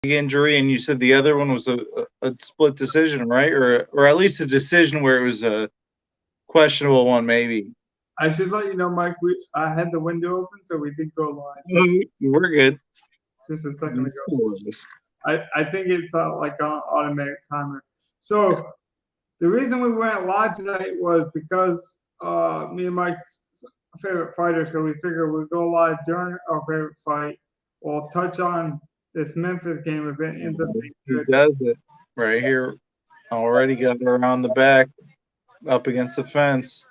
injury, and you said the other one was a split decision, right? Or at least a decision where it was a questionable one, maybe. I should let you know, Mike. I had the window open, so we did go live. We're good. Just a second ago. I think it's like an automatic timer. So the reason we went live tonight was because me and Mike's favorite fighter, so we figured we'd go live during our favorite fight. We'll touch on this Memphis game if it ends up being good. He does it right here. Already got her around the back, up against the fence.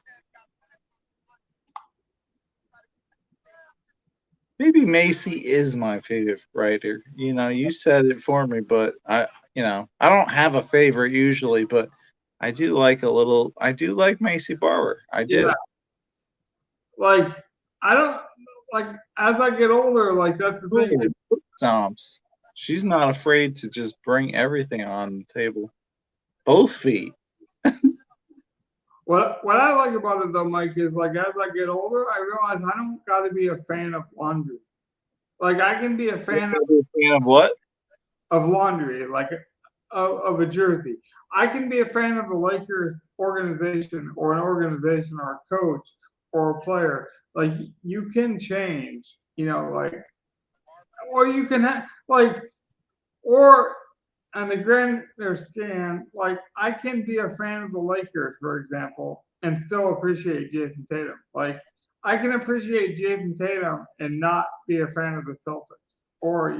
Maybe Macy is my favorite writer. You know, you said it for me, but I don't have a favorite usually, but I do like Macy Barber. I do. Yeah. Like, I don't like as I get older, like that's the thing. Stomps. She's not afraid to just bring everything on the table. Both feet. What I like about it though, Mike, is like as I get older, I realize I don't got to be a fan of laundry. Like I can be a fan of what? Of laundry, like of a jersey. I can be a fan of the Lakers organization or an organization or a coach or a player. Like you can change, like, or you can have like, or on the grander scan, like I can be a fan of the Lakers, for example, and still appreciate Jason Tatum. Like I can appreciate Jason Tatum and not be a fan of the Celtics, or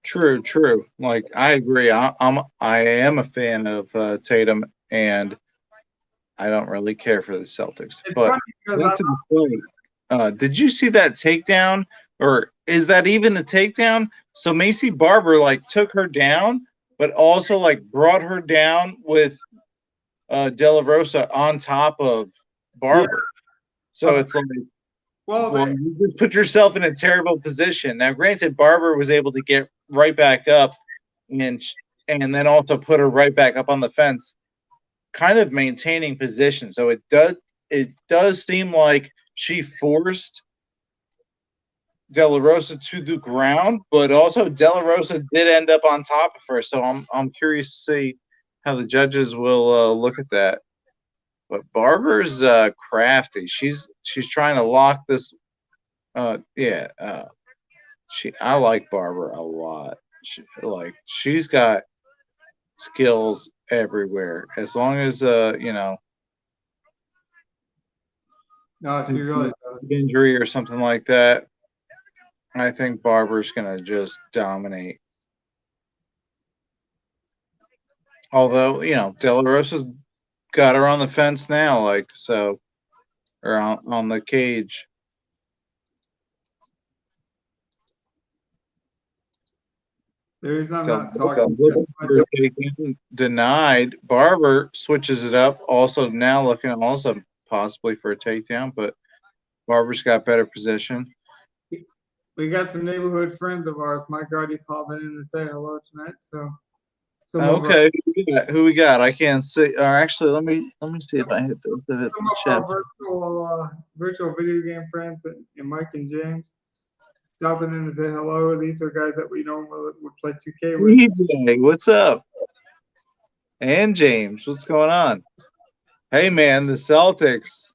True. Like I agree. I am a fan of Tatum, and I don't really care for the Celtics. It's but did you see that takedown, or is that even a takedown? So Macy Barber like took her down, but also like brought her down with De La Rosa on top of Barber. Yeah. So it's like, well, you just put yourself in a terrible position. Now, granted, Barber was able to get right back up and then also put her right back up on the fence, kind of maintaining position. So it does seem like she forced De La Rosa to the ground, but also De La Rosa did end up on top of her. So I'm curious to see how the judges will look at that. But Barber's crafty. She's trying to lock this. I like Barber a lot. She's got skills everywhere. As long as No, she really does. Injury or something like that, I think Barber's gonna just dominate. Although, De La Rosa's got her on the fence now, or on the cage. There's not talking. Denied. Barber switches it up. Also now looking also possibly for a takedown, but Barber's got better position. We got some neighborhood friends of ours. Mike already popping in to say hello tonight. So okay, who we got? I can't see. Or actually, let me see if I hit the chat. Virtual video game friends and Mike and James stopping in to say hello. These are guys that we normally would play 2K with. DJ, what's up? And James, what's going on? Hey man, the Celtics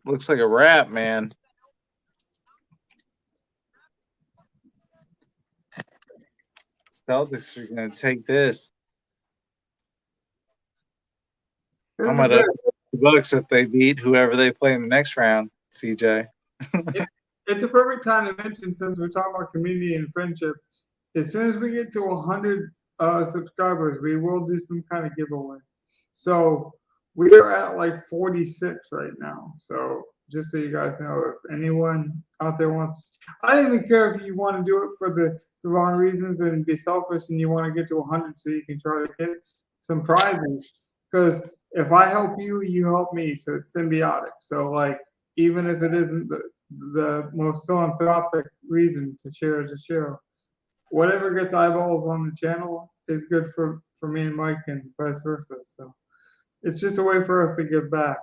looks like a wrap, man. Celtics are gonna take this. I'm gonna $2 if they beat whoever they play in the next round, CJ. It's a perfect time to mention, since we're talking about community and friendship, as soon as we get to 100 subscribers, we will do some kind of giveaway. So we are at like 46 right now. So just so you guys know, if anyone out there wants, I don't even care if you want to do it for the wrong reasons and be selfish and you want to get to 100 so you can try to get some prizes. Because if I help you, you help me. So it's symbiotic. So like, even if it isn't the most philanthropic reason to share, whatever gets eyeballs on the channel is good for me and Mike and vice versa. So it's just a way for us to give back.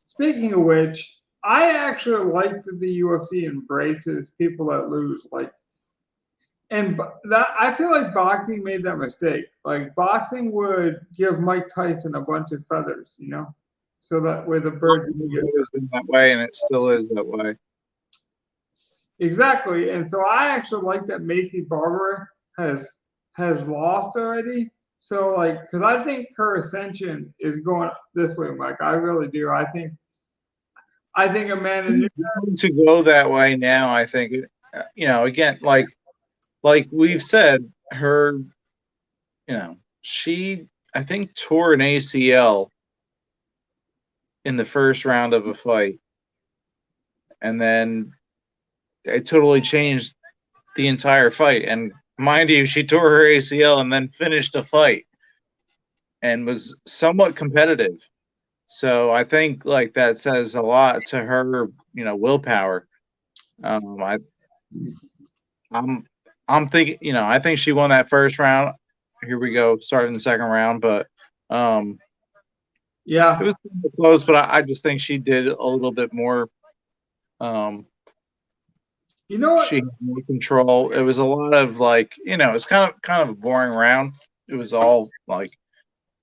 Speaking of which, I actually like that the UFC embraces people that lose. Like, and that I feel like boxing made that mistake. Like boxing would give Mike Tyson a bunch of feathers, so that way the bird didn't get It's always been that way, and it still is that way. exactly. And so I actually like that Macy Barber has lost already. So like, because I think her ascension is going this way, Mike. I really do. I think Amanda Nunes. To go that way now, I think, again, like we've said, her, she, I think, tore an ACL in the first round of a fight, and then it totally changed the entire fight. And mind you, she tore her ACL and then finished a fight and was somewhat competitive. So I think like that says a lot to her, willpower. I'm thinking, I think she won that first round. Here we go, starting the second round, but Yeah, it was close. But I just think she did a little bit more. you know what? She had more control. It was a lot of like, it's kind of a boring round. It was all like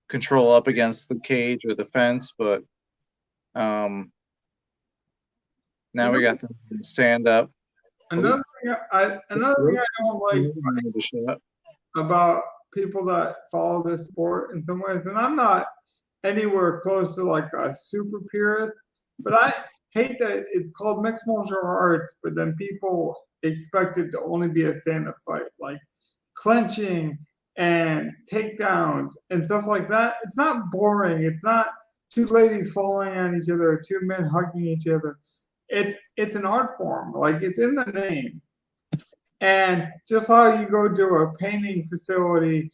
control up against the cage or the fence, but now we got them stand up. Another thing I don't like about people that follow this sport in some ways, and I'm not anywhere close to like a super purist, but I hate that it's called mixed martial arts, but then people expect it to only be a stand-up fight, like clenching and takedowns and stuff like that. It's not boring. It's not two ladies falling on each other, or two men hugging each other. It's an art form. Like it's in the name. And just how you go to a painting facility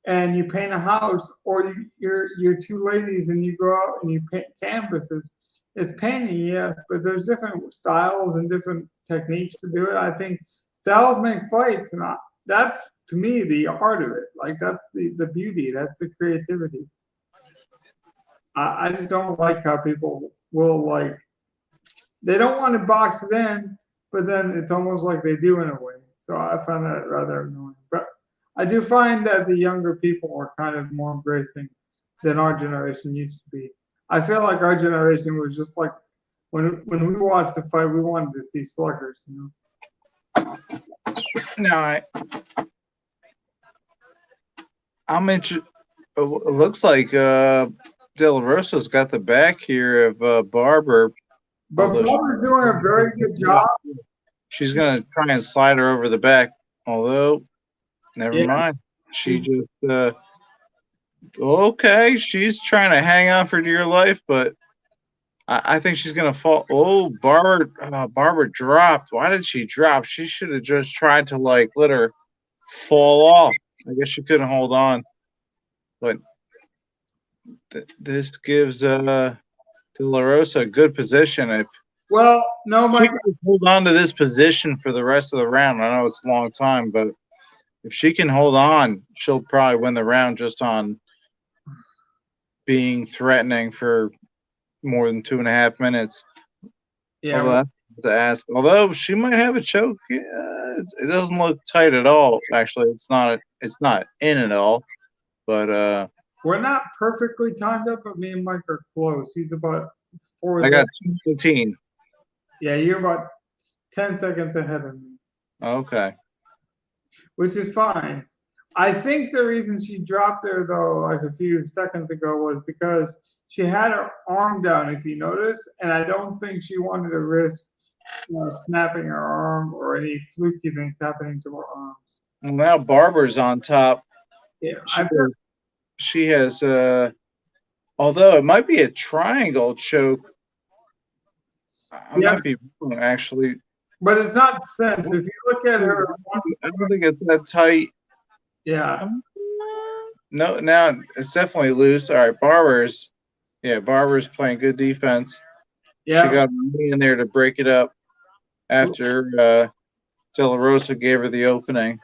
and you paint a house, or you're two ladies and you go out and you paint canvases. It's painting, yes, but there's different styles and different techniques to do it. I think styles make fights, and that's to me the art of it. Like that's the beauty, that's the creativity. I just don't like how people will like they don't want to box it in, but then it's almost like they do in a way. So I find that rather annoying. But I do find that the younger people are kind of more embracing than our generation used to be. I feel like our generation was just like when we watched the fight, we wanted to see sluggers. No, I'm interested. It looks like De La Rosa's got the back here of Barber. But Barber's doing a very good job. She's going to try and slide her over the back, although, never mind. She just, okay, she's trying to hang on for dear life, but I think she's going to fall. Oh, Barber dropped. Why did she drop? She should have just tried to, like, let her fall off. I guess she couldn't hold on. But this gives De La Rosa a good position. If no, Mike, she can hold on to this position for the rest of the round. I know it's a long time, but if she can hold on, she'll probably win the round just on being threatening for more than 2.5 minutes. Yeah, well, to ask. Although she might have a choke, it doesn't look tight at all. Actually, it's not in at all. But we're not perfectly timed up, but me and Mike are close. He's about 4. I got 2:15. Yeah, you're about 10 seconds ahead of me. Okay. Which is fine. I think the reason she dropped there, though, like a few seconds ago, was because she had her arm down, if you notice, and I don't think she wanted to risk snapping her arm or any fluky things happening to her arms. Well, now Barber's on top. Yeah, she has, although it might be a triangle choke. I might be wrong, actually. But it's not sense. If you look at her, I don't think it's that tight. Yeah. No, now it's definitely loose. All right, Barber's playing good defense. Yeah. She got me in there to break it up after De La Rosa gave her the opening.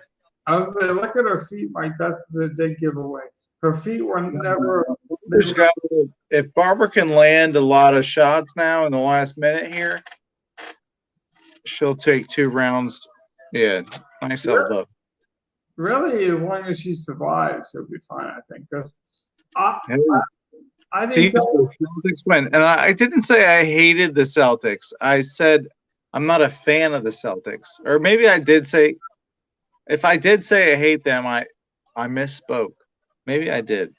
I was saying, look at her feet, Mike. That's the big giveaway. Her feet were never. If Barber can land a lot of shots now in the last minute here, she'll take 2 rounds. Yeah, nice held up. Really, as long as she survives, she'll be fine, I think. Because I, Hey, I see, think the that Celtics win, and I didn't say I hated the Celtics. I said I'm not a fan of the Celtics, or maybe I did say. If I did say I hate them, I misspoke. Maybe I did.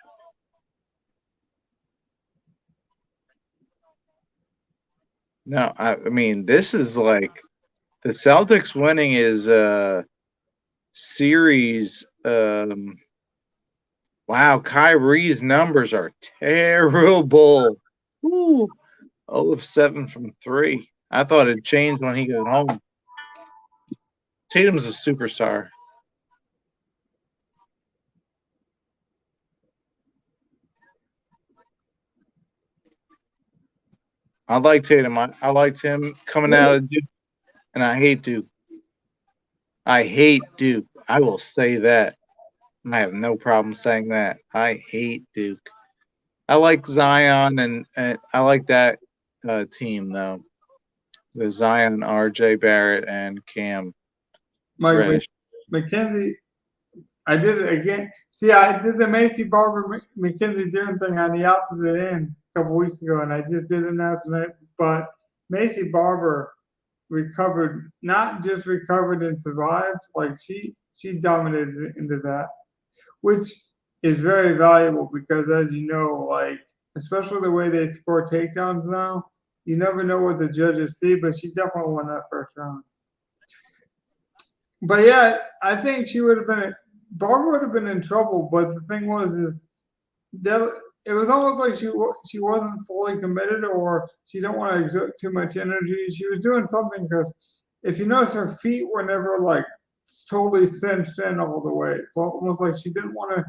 No, I mean this is like the Celtics winning is series. Wow, Kyrie's numbers are terrible. Ooh, 0 of 7 from 3. I thought it'd change when he got home. Tatum's a superstar. I like Tatum. I liked him coming out of Duke, and I hate Duke. I hate Duke. I will say that. I have no problem saying that. I hate Duke. I like Zion, and I like that team, though. The Zion, R.J. Barrett, and Cam Mike Reddish. McKenzie, I did it again. See, I did the Macy Barber McKenzie Dern thing on the opposite end a couple weeks ago, and I just did it now tonight. But Macy Barber recovered, not just recovered and survived, like she dominated into that, which is very valuable because, as you know, like especially the way they score takedowns now, you never know what the judges see. But she definitely won that first round. But yeah, I think she would have been. Barbara would have been in trouble. But the thing was, is it was almost like she wasn't fully committed, or she didn't want to exert too much energy. She was doing something because if you notice, her feet were never like totally cinched in all the way. It's almost like she didn't want to.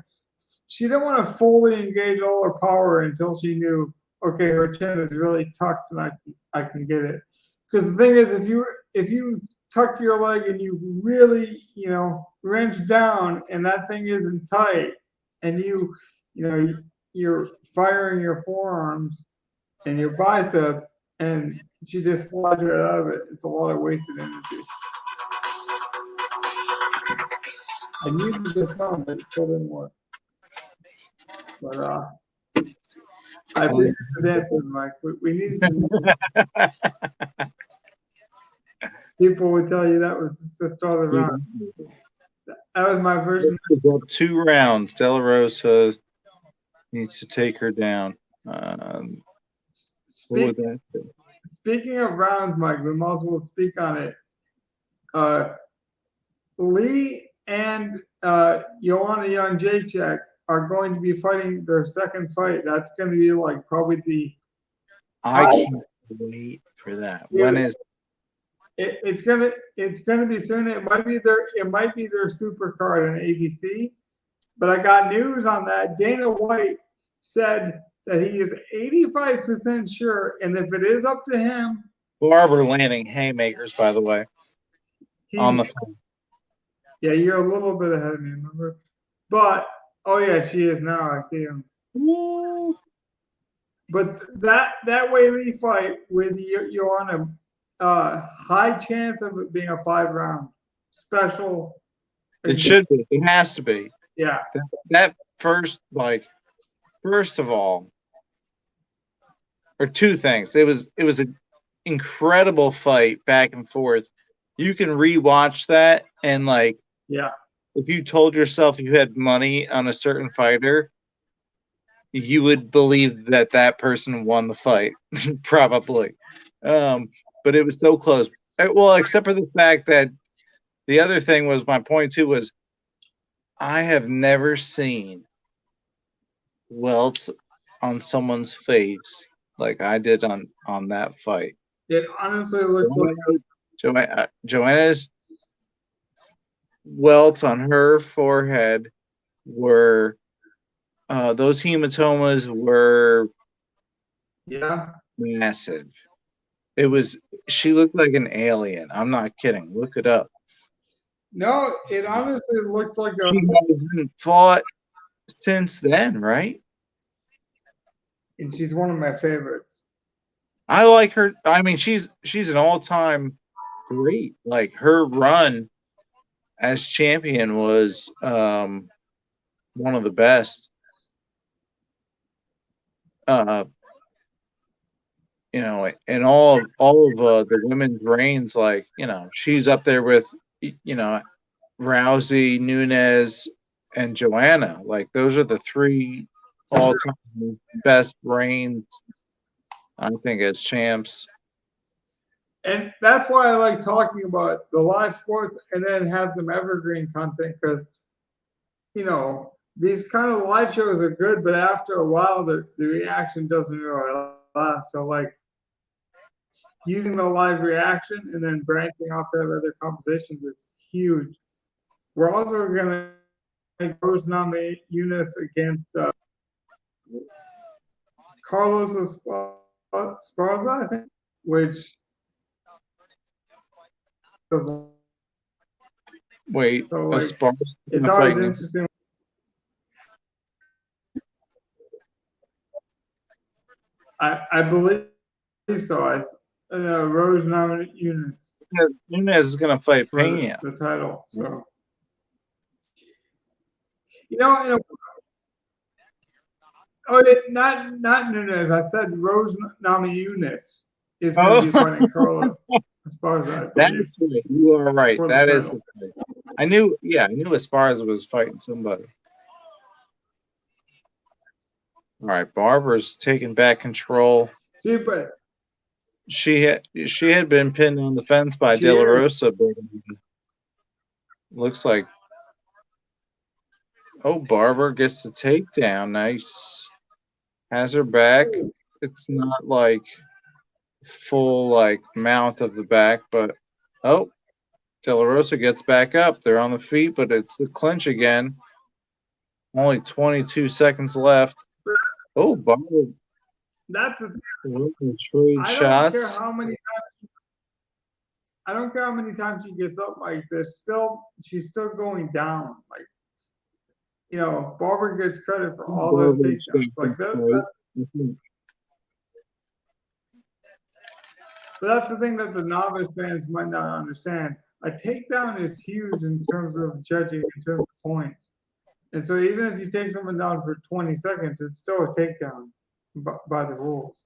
She didn't want to fully engage all her power until she knew, okay, her chin is really tucked and I can get it. Because the thing is, if you tuck your leg and you really, wrench down and that thing isn't tight and you're firing your forearms and your biceps and she just slides right out of it. It's a lot of wasted energy. I needed this song, but it still didn't work. But I appreciate the dance with Mike. We needed some people would tell you that was just the start of the round. That was my version. 2 rounds. De La Rosa needs to take her down. Speaking of rounds, Mike, we might as well speak on it. Lee and Joanna Jędrzejczyk are going to be fighting their second fight. That's going to be like probably the. I can't wait for that. When is? It's gonna be soon. It might be their super card on ABC. But I got news on that. Dana White said that he is 85% sure, and if it is up to him, Barber landing haymakers, by the way, on the phone. Yeah, you're a little bit ahead of me, remember? But oh yeah, she is now. I see him. Woo. But that Whaley fight with Joanna, high chance of it being a 5-round special. It should be. It has to be. Yeah. That first of all, or two things. It was an incredible fight back and forth. You can rewatch that and if you told yourself you had money on a certain fighter, you would believe that person won the fight, probably. But it was so close. Well, except for the fact that the other thing was my point too was I have never seen welts on someone's face like I did on that fight. It honestly looked like Joanna's welts on her forehead were those hematomas were massive. She looked like an alien. I'm not kidding. Look it up. No, it honestly looked like she hasn't fought since then, right? And she's one of my favorites. I like her. I mean, she's an all-time great. Like her run as champion was one of the best. You know, in all of the women's reigns, like, you know, she's up there with, you know, Rousey, Nunes, and Joanna. Like, those are the three all-time best reigns, I think, as champs. And that's why I like talking about the live sports and then have some evergreen content, because, you know, these kind of live shows are good, but after a while, the reaction doesn't really last. So, like, using the live reaction and then branching off to other conversations is huge. We're also going to make Rose nominate Eunice against Carlos Esparza, I think, which doesn't. Wait, So, like, Esparza it's always interesting. I believe so. Rose nominated Eunice. Nunes is going to fight for Pena. the title. So, you know, not Nunes. I said Rose Namajunas is going to be fighting Carla Esparza. That's right. You are right. That is the fight. I knew Esparza was fighting somebody. All right, Barbara's taking back control. See, but she had been pinned on the fence by De La Rosa, but looks like, oh, Barbara gets the takedown. Nice. Has her back. It's not like full like mount of the back, but oh, De La Rosa gets back up. They're on the feet, but it's the clinch again. Only 22 seconds left. Oh, Barbara. That's the thing. Trade shots. Care how many times. I don't care how many times she gets up. Like, she's still going down. Like, you know, Barbara gets credit for all those takedowns. Like that. But that's the thing that the novice fans might not understand. A takedown is huge in terms of judging, in terms of points. And so even if you take someone down for 20 seconds, it's still a takedown by the rules.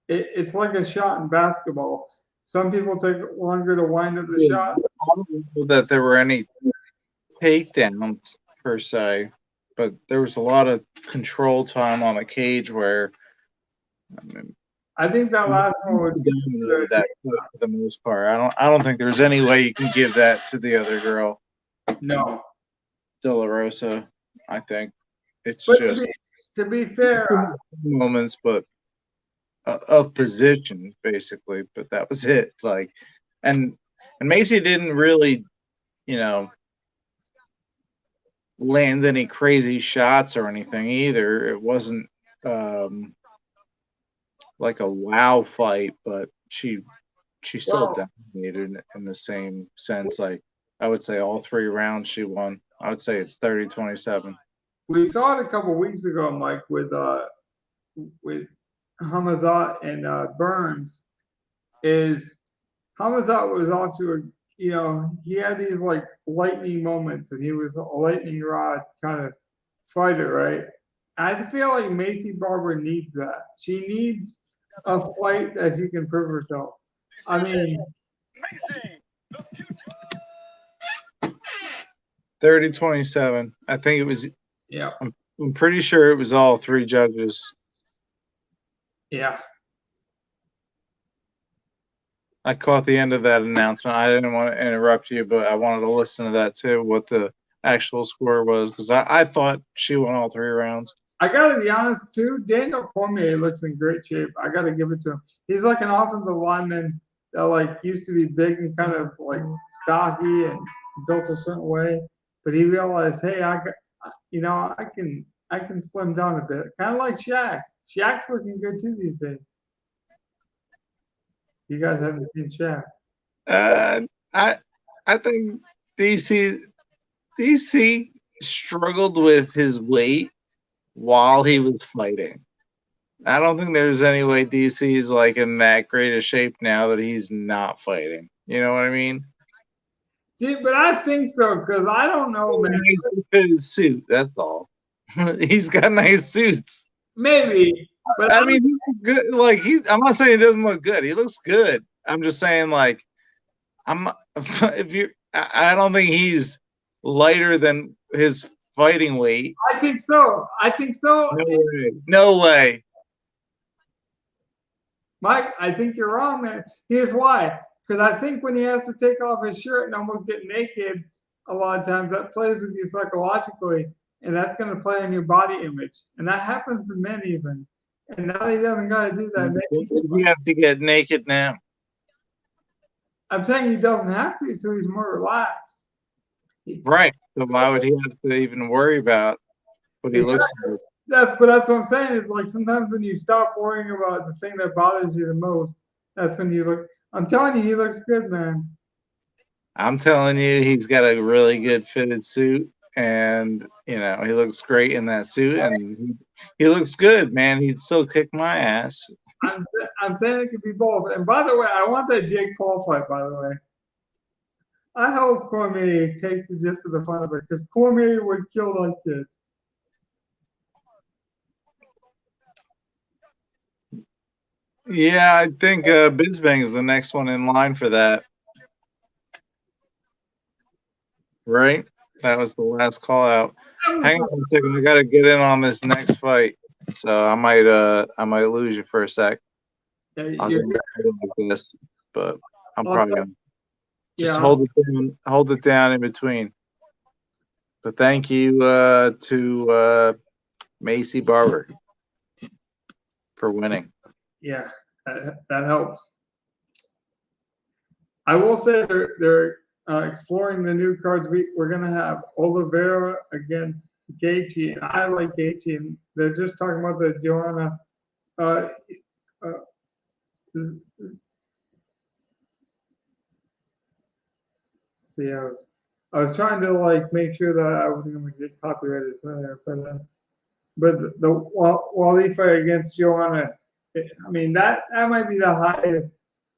It's like a shot in basketball. Some people take longer to wind up the shot. I don't know that there were any takedowns per se, but there was a lot of control time on the cage where, I think that last one would be that for the most part. I don't think there's any way you can give that to the other girl. No. De La Rosa, I think. It's but just to be fair, moments, but of position basically, but that was it. Like, and Macy didn't really, you know, land any crazy shots or anything either. It wasn't like a wow fight, but she still dominated in the same sense. Like, I would say all 3 rounds she won. I would say it's 30-27. We saw it a couple weeks ago, Mike, with Hamazat and Burns. Is Hamazat was off to a, you know, he had these like lightning moments, and he was a lightning rod kind of fighter, right? I feel like Macy Barber needs that. She needs a fight that she can prove herself. I mean, 30-27. I think it was. Yeah. I'm pretty sure it was all 3 judges. Yeah. I caught the end of that announcement. I didn't want to interrupt you, but I wanted to listen to that too, what the actual score was, because I thought she won all 3 rounds. I got to be honest, too. Daniel Cormier looks in great shape. I got to give it to him. He's like an offensive lineman that like used to be big and kind of like stocky and built a certain way, but he realized, hey, I can slim down a bit, kind of like Shaq. Shaq's looking good too these days. You guys haven't seen Shaq? I think DC struggled with his weight while he was fighting. I don't think there's any way DC's like in that great a shape now that he's not fighting. You know what I mean? See, but I think so because I don't know, man. Nice fitted suit. That's all. He's got nice suits. Maybe, but I mean, he looks good. Like I'm not saying he doesn't look good. He looks good. I'm just saying, like, I'm if you. I don't think he's lighter than his fighting weight. I think so. I think so. No way. No way. Mike, I think you're wrong, man. Here's why. Because I think when he has to take off his shirt and almost get naked, a lot of times that plays with you psychologically, and that's going to play on your body image. And that happens to men even. And now he doesn't got to do that. You have to get naked now. I'm saying he doesn't have to, so he's more relaxed. Right. So why would he have to even worry about what he looks like? But that's what I'm saying is like sometimes when you stop worrying about the thing that bothers you the most, that's when you look. I'm telling you, he looks good, man. I'm telling you, he's got a really good fitted suit, and he looks great in that suit, and he looks good, man. He'd still kick my ass. I'm saying it could be both. And by the way, I want that Jake Paul fight. By the way, I hope Cormier takes the gist of the fun of it because Cormier would kill that kid. Yeah, I think Bisbang is the next one in line for that. Right? That was the last call out. Hang on a second, I gotta get in on this next fight. So I might lose you for a sec. I'll get back like this, but I'm probably gonna just hold it down in between. But thank you to Macy Barber for winning. Yeah, that helps. I will say they're exploring the new cards. We're gonna have Oliveira against Gaethje, and I like Gaethje, and they're just talking about the Joanna. See, I was trying to like make sure that I wasn't gonna get copyrighted there, but the Wally fight against Joanna, I mean that might be the highest,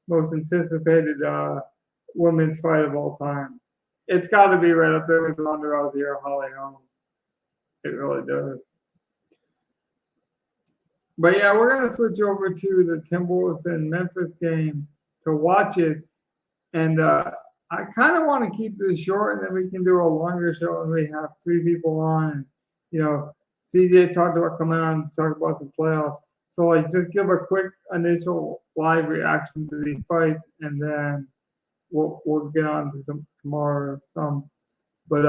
most anticipated women's fight of all time. It's got to be right up there with Ronda Rousey or Holly Holm. It really does. But yeah, we're gonna switch over to the Timberwolves and Memphis game to watch it, and I kind of want to keep this short, and then we can do a longer show, and we have 3 people on. And, CJ talked about coming on to talk about some playoffs. So, like, just give a quick initial live reaction to these fights, and then we'll get on to tomorrow some. But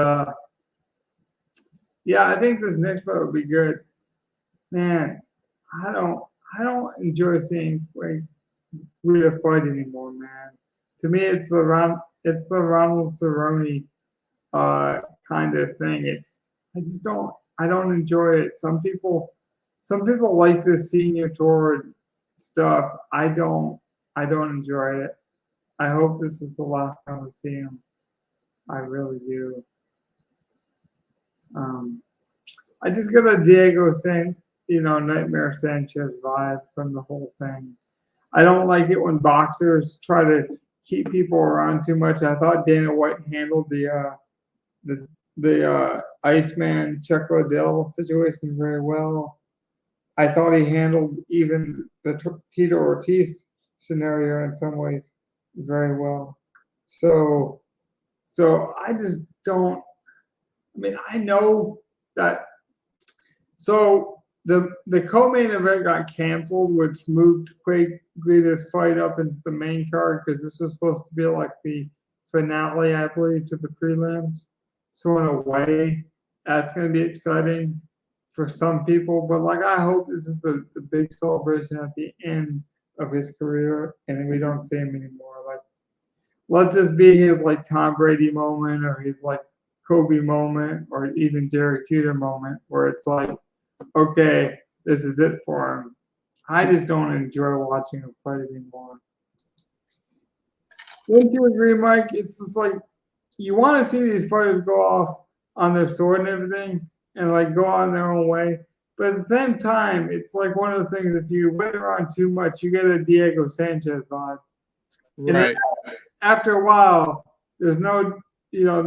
yeah, I think this next fight would be good. Man, I don't enjoy seeing like Rhea fight anymore, man. To me, it's the Ronald Cerrone kind of thing. I don't enjoy it. Some people like this senior tour stuff. I don't enjoy it. I hope this is the last time we see him. I really do. I just got a Diego Nightmare Sanchez vibe from the whole thing. I don't like it when boxers try to keep people around too much. I thought Dana White handled the Iceman Chuck Liddell situation very well. I thought he handled even the Tito Ortiz scenario in some ways very well. So I just don't. I mean, I know that. So the co-main event got canceled, which moved Quake Guida's fight up into the main card because this was supposed to be like the finale, I believe, to the prelims. So in a way, that's going to be exciting for some people. But like, I hope this is the big celebration at the end of his career, and we don't see him anymore. Like, let this be his like Tom Brady moment, or his like Kobe moment, or even Derek Jeter moment, where it's like, okay, this is it for him. I just don't enjoy watching him fight anymore. Wouldn't you agree, Mike? It's just like you want to see these fighters go off on their sword and everything and like go on their own way. But at the same time, it's like one of those things, if you wait around too much, you get a Diego Sanchez vibe. Right. And after a while, there's no the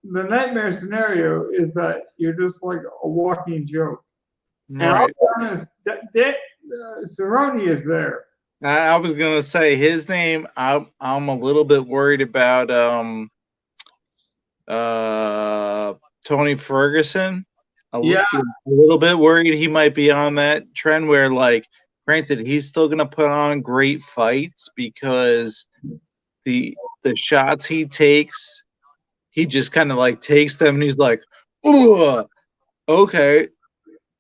nightmare scenario is that you're just like a walking joke. And I'll Right. be honest, Cerrone is there. I was gonna say his name. I'm a little bit worried about Tony Ferguson. Yeah, A little bit worried he might be on that trend where, like, granted, he's still gonna put on great fights because the shots he takes, he just kind of like takes them and he's like, "Ooh, okay,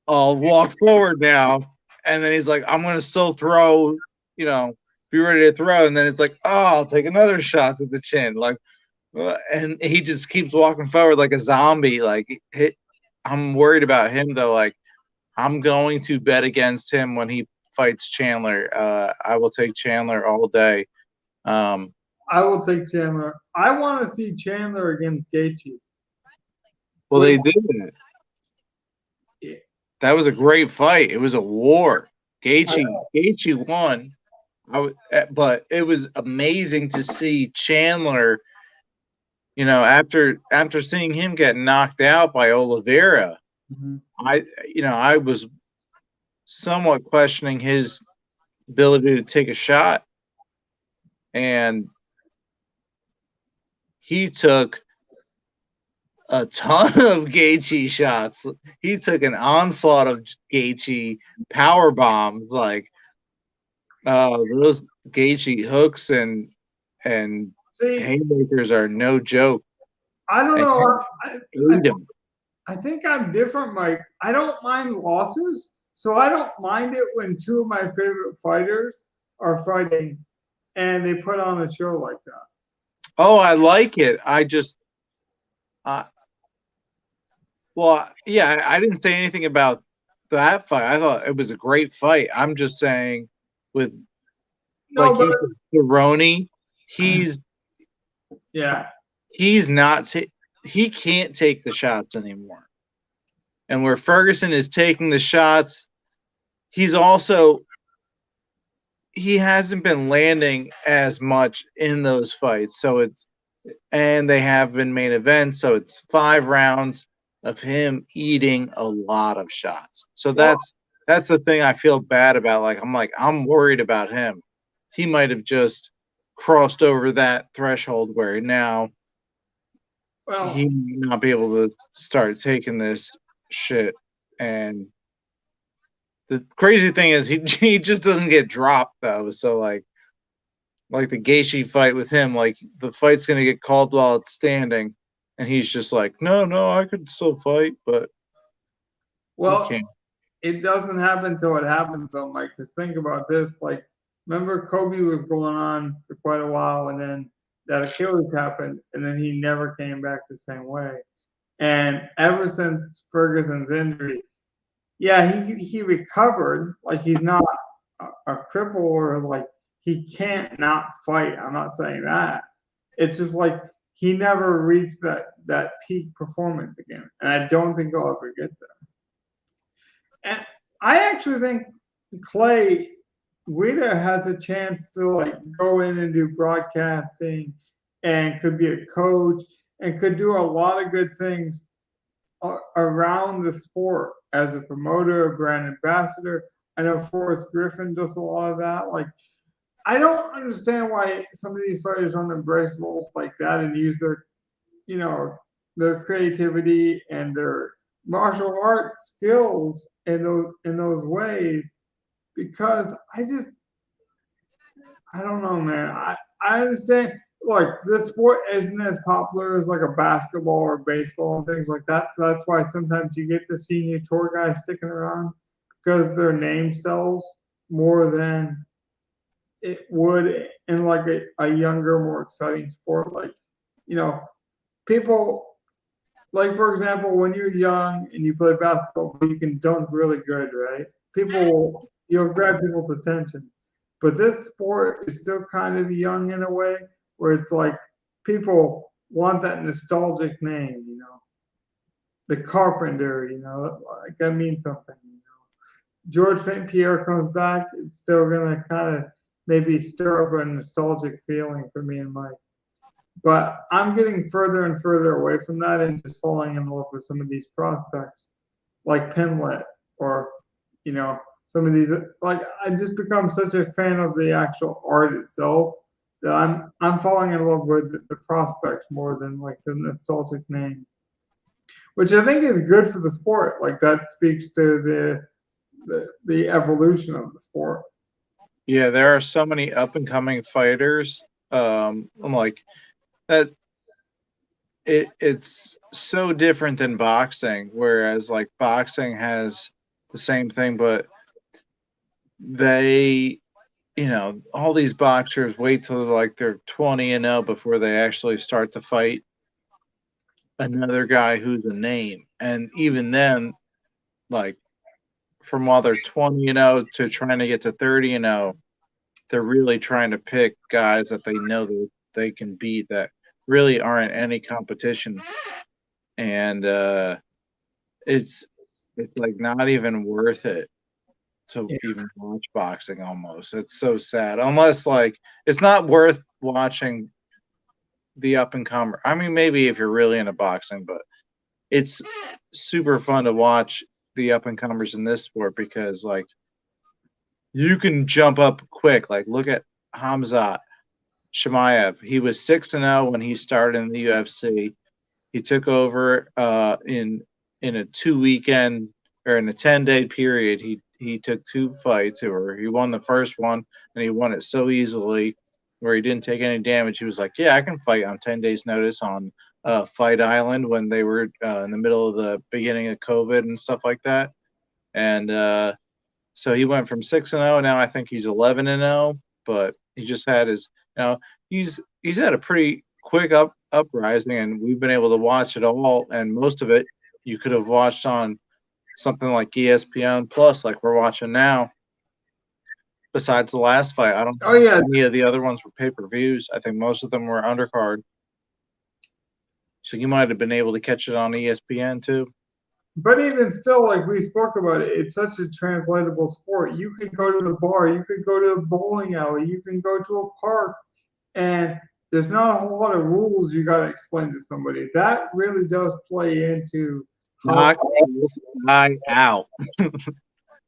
I'll walk forward now," and then he's like, "I'm gonna still throw, be ready to throw," and then it's like, "Oh, I'll take another shot to the chin," like, and he just keeps walking forward like a zombie. Like, I'm worried about him though. Like, I'm going to bet against him when he fights Chandler. I will take Chandler all day. Um, I will take Chandler. I want to see Chandler against Gaethje. well, Which, they did it. That was a great fight. It was a war. Gaethje won. But it was amazing to see Chandler. After seeing him get knocked out by Oliveira, I was somewhat questioning his ability to take a shot, and he took a ton of Gaethje shots. He took an onslaught of Gaethje power bombs, like those Gaethje hooks and see, haymakers are no joke. I don't And know. ate him. I think I'm different, Mike. I don't mind losses, so I don't mind it when two of my favorite fighters are fighting and they put on a show like that. Oh, I like it. Well, yeah, I didn't say anything about that fight. I thought it was a great fight. I'm just saying, with No, like but you said, Cerrone, he's yeah, not he can't take the shots anymore. And where Ferguson is taking the shots, he's also he hasn't been landing as much in those fights. And they have been main events, so it's 5 rounds of him eating a lot of shots. So well, that's the thing I feel bad about. I'm worried about him. He might have just crossed over that threshold where now he well, may not be able to start taking this shit. And the crazy thing is he just doesn't get dropped though. So like the Gaethje fight with him, like the fight's gonna get called while it's standing, and he's just like, no, I could still fight, but he well, can't. it doesn't happen till it happens, though, Mike. Because think about this: like, remember Kobe was going on for quite a while, and then that Achilles happened, and then he never came back the same way. And ever since Ferguson's injury, yeah, he recovered. Like he's not a cripple or like he can't not fight. I'm not saying that. It's just like he never reached that peak performance again, and I don't think he'll ever get there. And I actually think Clay Guida has a chance to like go in and do broadcasting, and could be a coach, and could do a lot of good things around the sport as a promoter, a brand ambassador. I know Forrest Griffin does a lot of that. Like, I don't understand why some of these fighters don't embrace roles like that and use their creativity and their martial arts skills in those ways. Because I don't know, man. I understand. Like this sport isn't as popular as like a basketball or baseball and things like that. So that's why sometimes you get the senior tour guys sticking around because their name sells more than it would in like a younger, more exciting sport. Like, you know, people like for example, when you're young and you play basketball, you can dunk really good, right? You'll grab people's attention. But this sport is still kind of young in a way where it's like people want that nostalgic name, the Carpenter, like that means something. George St. Pierre comes back, it's still gonna kind of maybe stir up a nostalgic feeling for me and Mike. But I'm getting further and further away from that and just falling in love with some of these prospects, like Pimlet, or some of these. Like, I just become such a fan of the actual art itself that I'm falling in love with the prospects more than like the nostalgic name, which I think is good for the sport. Like, that speaks to the evolution of the sport. Yeah, there are so many up and coming fighters. Like that. It's so different than boxing, whereas like boxing has the same thing, but they, all these boxers wait till like they're 20-0 before they actually start to fight another guy who's a name. And even then, like from while they're 20-0 to trying to get to 30-0, they're really trying to pick guys that they know that they can beat that really aren't any competition. And it's like not even worth it to even watch boxing almost. It's so sad. Unless like it's not worth watching the up and comer. I mean, maybe if you're really into boxing, but it's super fun to watch the up and comers in this sport because like you can jump up quick. Like look at Hamzat Shemaev. He was 6-0 when he started in the UFC. He took over in a 2-weekend or in a 10-day period. He took 2 fights, or he won the first one and he won it so easily where he didn't take any damage. He was like, yeah, I can fight on 10 days notice on Fight Island when they were in the middle of the beginning of COVID and stuff like that. And so he went from 6-0. Now I think he's 11-0, but he just had his, he's had a pretty quick uprising, and we've been able to watch it all. And most of it you could have watched on something like ESPN Plus, like we're watching now. Besides the last fight, I don't think any of the other ones were pay-per-views. I think most of them were undercard. So you might have been able to catch it on ESPN too. But even still, like we spoke about it, it's such a translatable sport. You could go to the bar, you could go to a bowling alley, you can go to a park, and there's not a whole lot of rules you got to explain to somebody. That really does play into knock this guy out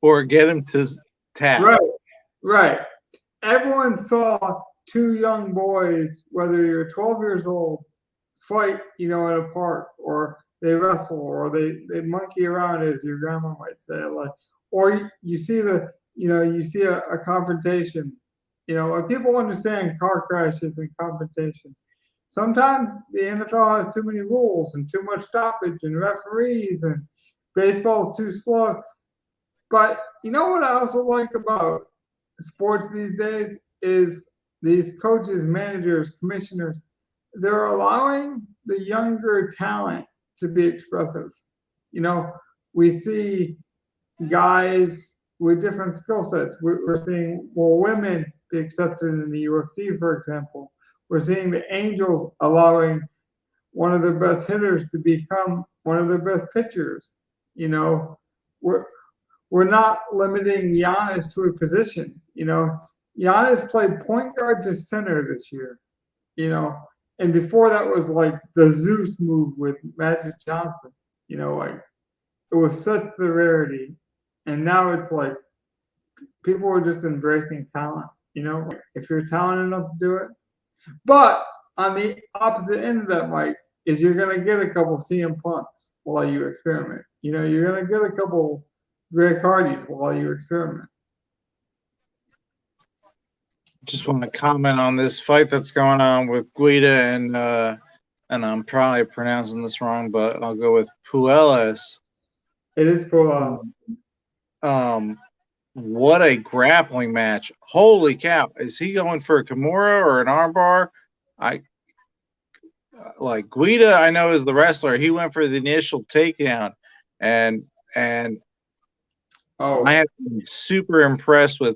or get him to tap. Right. Everyone saw 2 young boys, whether you're 12 years old, fight, in a park, or they wrestle, or they monkey around, as your grandma might say, like, or you see a confrontation. Like, people understand car crashes and confrontation. Sometimes the NFL has too many rules and too much stoppage and referees, and baseball's too slow. But you know what I also like about sports these days is these coaches, managers, commissioners, they're allowing the younger talent to be expressive. We see guys with different skill sets. We're seeing more women be accepted in the UFC, for example. We're seeing the Angels allowing one of their best hitters to become one of their best pitchers. We're not limiting Giannis to a position. Giannis played point guard to center this year. And before that was like the Zeus move with Magic Johnson. Like, it was such the rarity, and now it's like people are just embracing talent. If you're talented enough to do it. But on the opposite end of that, Mike, is you're gonna get a couple CM Punks while you experiment. You're gonna get a couple Greg Hardys while you experiment. Just want to comment on this fight that's going on with Guida and I'm probably pronouncing this wrong, but I'll go with Puelles. It is Puelles. What a grappling match! Holy cow! Is he going for a Kimura or an armbar? Like Guida, I know is the wrestler. He went for the initial takedown, and I have been super impressed with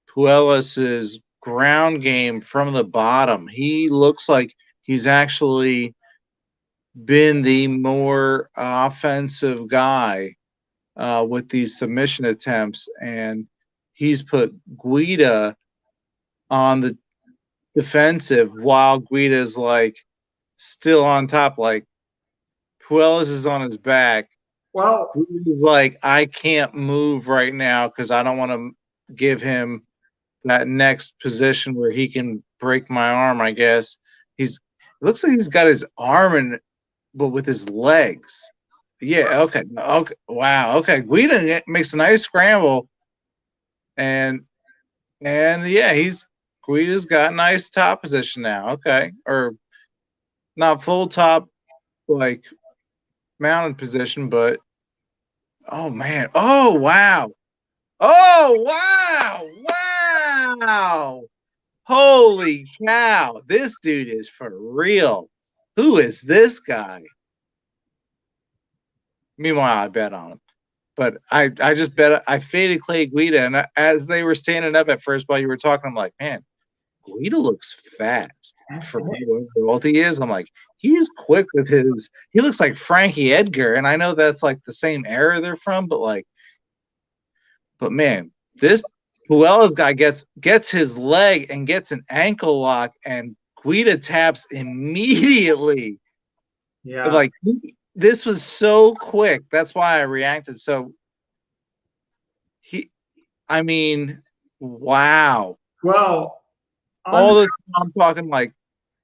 Puelles' ground game from the bottom. He looks like he's actually been the more offensive guy with these submission attempts, and he's put Guida on the defensive while Guida's like still on top. Like Puelas is on his back. Well, Guida's like, I can't move right now because I don't want to give him that next position where he can break my arm. I guess it looks like he's got his arm in, but with his legs. Yeah. Okay. Okay. Wow. Okay. Guida makes a nice scramble, and yeah, Guida's got nice top position now. Okay, or not full top like mounted position, but oh man. Oh wow. Oh wow. Wow. Holy cow. This dude is for real. Who is this guy? Meanwhile, I bet on him. But I just bet I faded Clay Guida, and as they were standing up at first while you were talking, I'm like, man, Guida looks fast for how old he is. I'm like, he's quick with his. He looks like Frankie Edgar, and I know that's like the same era they're from, but man, this Puella's guy gets his leg and gets an ankle lock, and Guida taps immediately. yeah. Like this was so quick. That's why I reacted. So I mean, wow. Well, All the time I'm talking like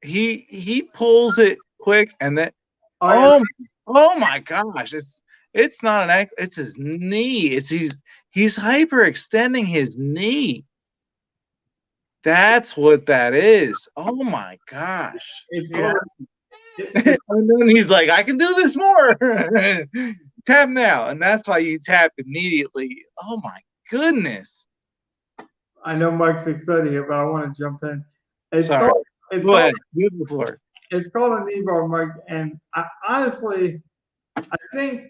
he pulls it quick and then oh my gosh, it's not an ankle, it's his knee. He's hyperextending his knee. That's what that is. Oh my gosh. And then he's like, I can do this more. Tap now. And that's why you tap immediately. Oh my goodness. I know Mike's excited here, but I want to jump in. Sorry. Go ahead. You have the floor. It's called a knee bar, Mike. And honestly, I think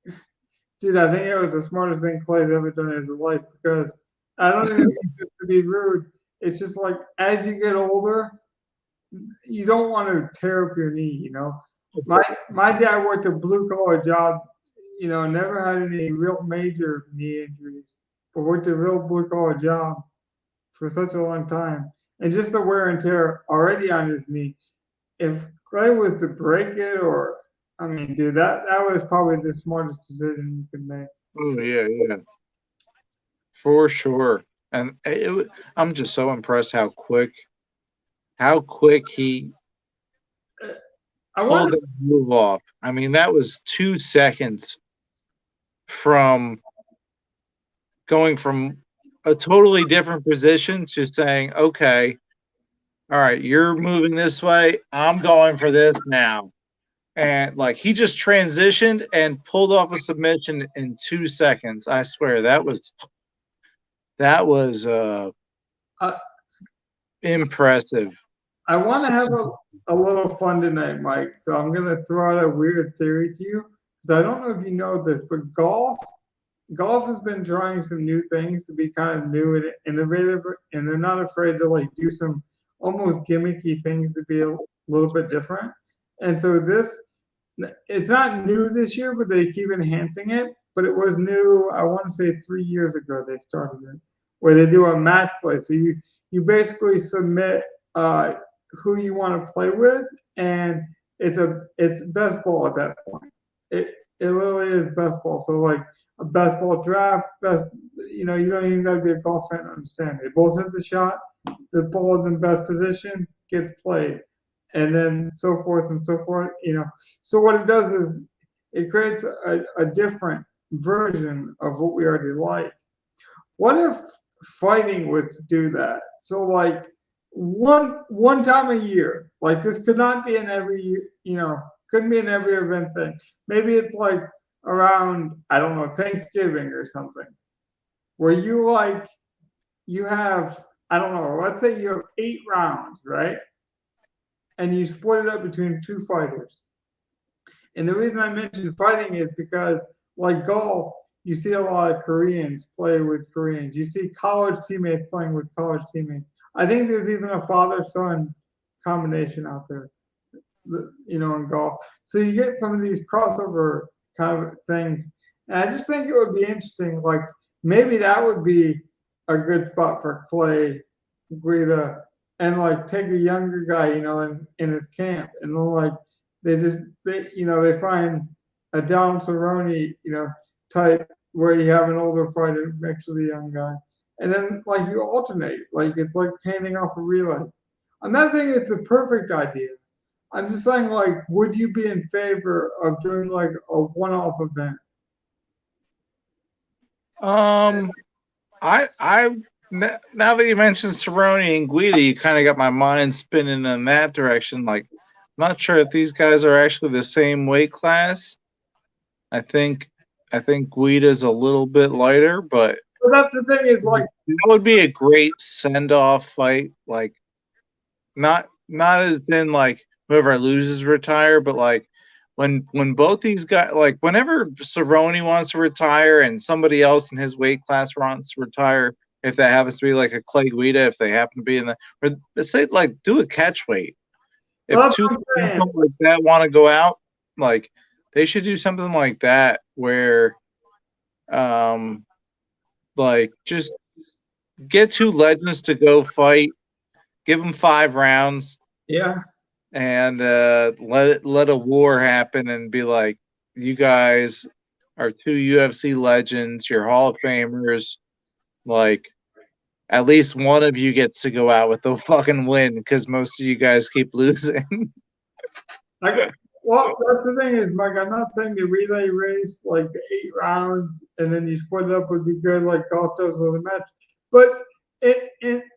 it was the smartest thing Clay's ever done in his life, because I don't even mean this to be rude. It's just like as you get older, you don't want to tear up your knee, you know. My dad worked a blue collar job, you know, never had any real major knee injuries, but worked a real blue collar job for such a long time. And just the wear and tear already on his knee. If Clay was to break it, or I mean, dude, that was probably the smartest decision you could make. Oh yeah. For sure. And I'm just so impressed how quick he pulled that move off. I mean, that was 2 seconds from going from a totally different position to saying, okay, all right, you're moving this way, I'm going for this now. And like he just transitioned and pulled off a submission in 2 seconds. I swear that was impressive. I want to have a little fun tonight, Mike. So I'm going to throw out a weird theory to you, because I don't know if you know this, but golf has been trying some new things to be kind of new and innovative, and they're not afraid to like do some almost gimmicky things to be a little bit different. And so it's not new this year, but they keep enhancing it. But it was new, I want to say 3 years ago they started it, where they do a match play. So you basically submit who you want to play with, and it's best ball at that point. It literally is best ball. So like a best ball draft, you don't even got to be a golf fan to understand. They both hit the shot, the ball is in best position, gets played, and then so forth and so forth. You know, so what it does is it creates a different version of what we already like. What if fighting was to do that? So like one time a year, like this could not be in every year, couldn't be in every event thing. Maybe it's like around, I don't know, Thanksgiving or something, where you have, I don't know, let's say you have 8 rounds, right? And you split it up between 2 fighters. And the reason I mentioned fighting is because, like golf, you see a lot of Koreans play with Koreans. You see college teammates playing with college teammates. I think there's even a father-son combination out there, in golf. So you get some of these crossover kind of things. And I just think it would be interesting. Like maybe that would be a good spot for Clay, Guida, and like take a younger guy, in his camp, and then like they find a Down Cerrone, type where you have an older fighter next to the young guy, and then like you alternate, like it's like handing off a relay. I'm not saying it's the perfect idea. I'm just saying, like, would you be in favor of doing like a one-off event? I now that you mentioned Cerrone and Guida, you kind of got my mind spinning in that direction. Like, I'm not sure if these guys are actually the same weight class. I think Guida's a little bit lighter, but that's the thing is like that would be a great send-off fight. Like, not as in like whoever loses retire, but like when both these guys, like whenever Cerrone wants to retire and somebody else in his weight class wants to retire, if that happens to be like a Clay Guida, if they happen to be in the, or let's say like do a catch weight. If two people like that want to go out, like they should do something like that where, like just get two legends to go fight, give them 5 rounds. Yeah. And let a war happen and be like, you guys are 2 UFC legends, you're Hall of Famers. Like, at least one of you gets to go out with the fucking win because most of you guys keep losing. Well, that's the thing is, Mike, I'm not saying the relay race, like the 8 rounds, and then you split it up would be good, like golf does with a match. But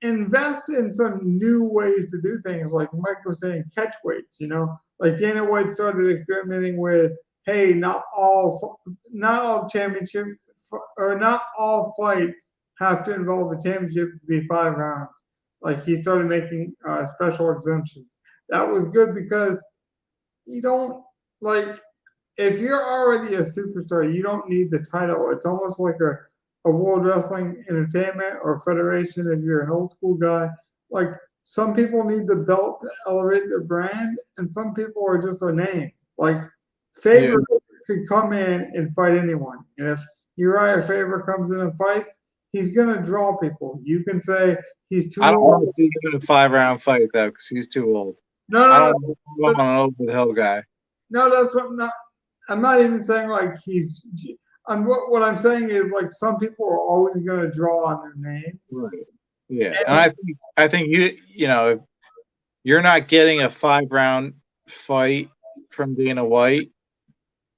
invest in some new ways to do things, like Mike was saying, catch weights. Like Dana White started experimenting with, hey, not all championship or not all fights have to involve a championship to be 5 rounds. Like he started making special exemptions. That was good because you don't like if you're already a superstar, you don't need the title. It's almost like a World Wrestling Entertainment or Federation if you're an old school guy. Like some people need the belt to elevate their brand, and some people are just a name. Like Faber could come in and fight anyone. And if Uriah Faber comes in and fights, he's gonna draw people. You can say he's too I don't old. want to see him in a 5-round fight though, because he's too old. No, I don't want an over the hill guy. No, that's what I'm not even saying like he's. What I'm saying is like some people are always going to draw on their name. Right. Yeah, and I think if you're not getting a 5-round fight from Dana White,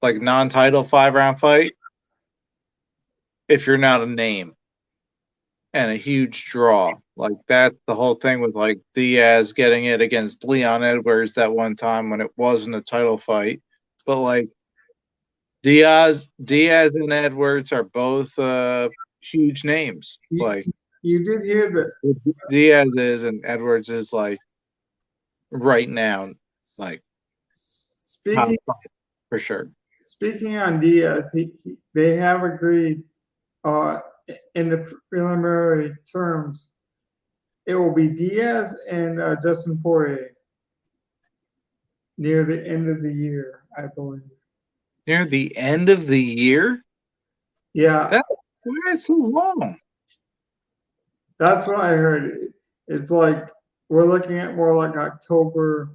like non-title 5-round fight, if you're not a name and a huge draw. Like that's the whole thing with like Diaz getting it against Leon Edwards that one time when it wasn't a title fight. But like Diaz and Edwards are both huge names. Like you did hear that Diaz is and Edwards is like right now, like speaking for sure. Speaking on Diaz, they have agreed in the preliminary terms. It will be Diaz and Dustin Poirier near the end of the year, I believe. Near the end of the year? Yeah. That's so long. That's what I heard. It's like we're looking at more like October.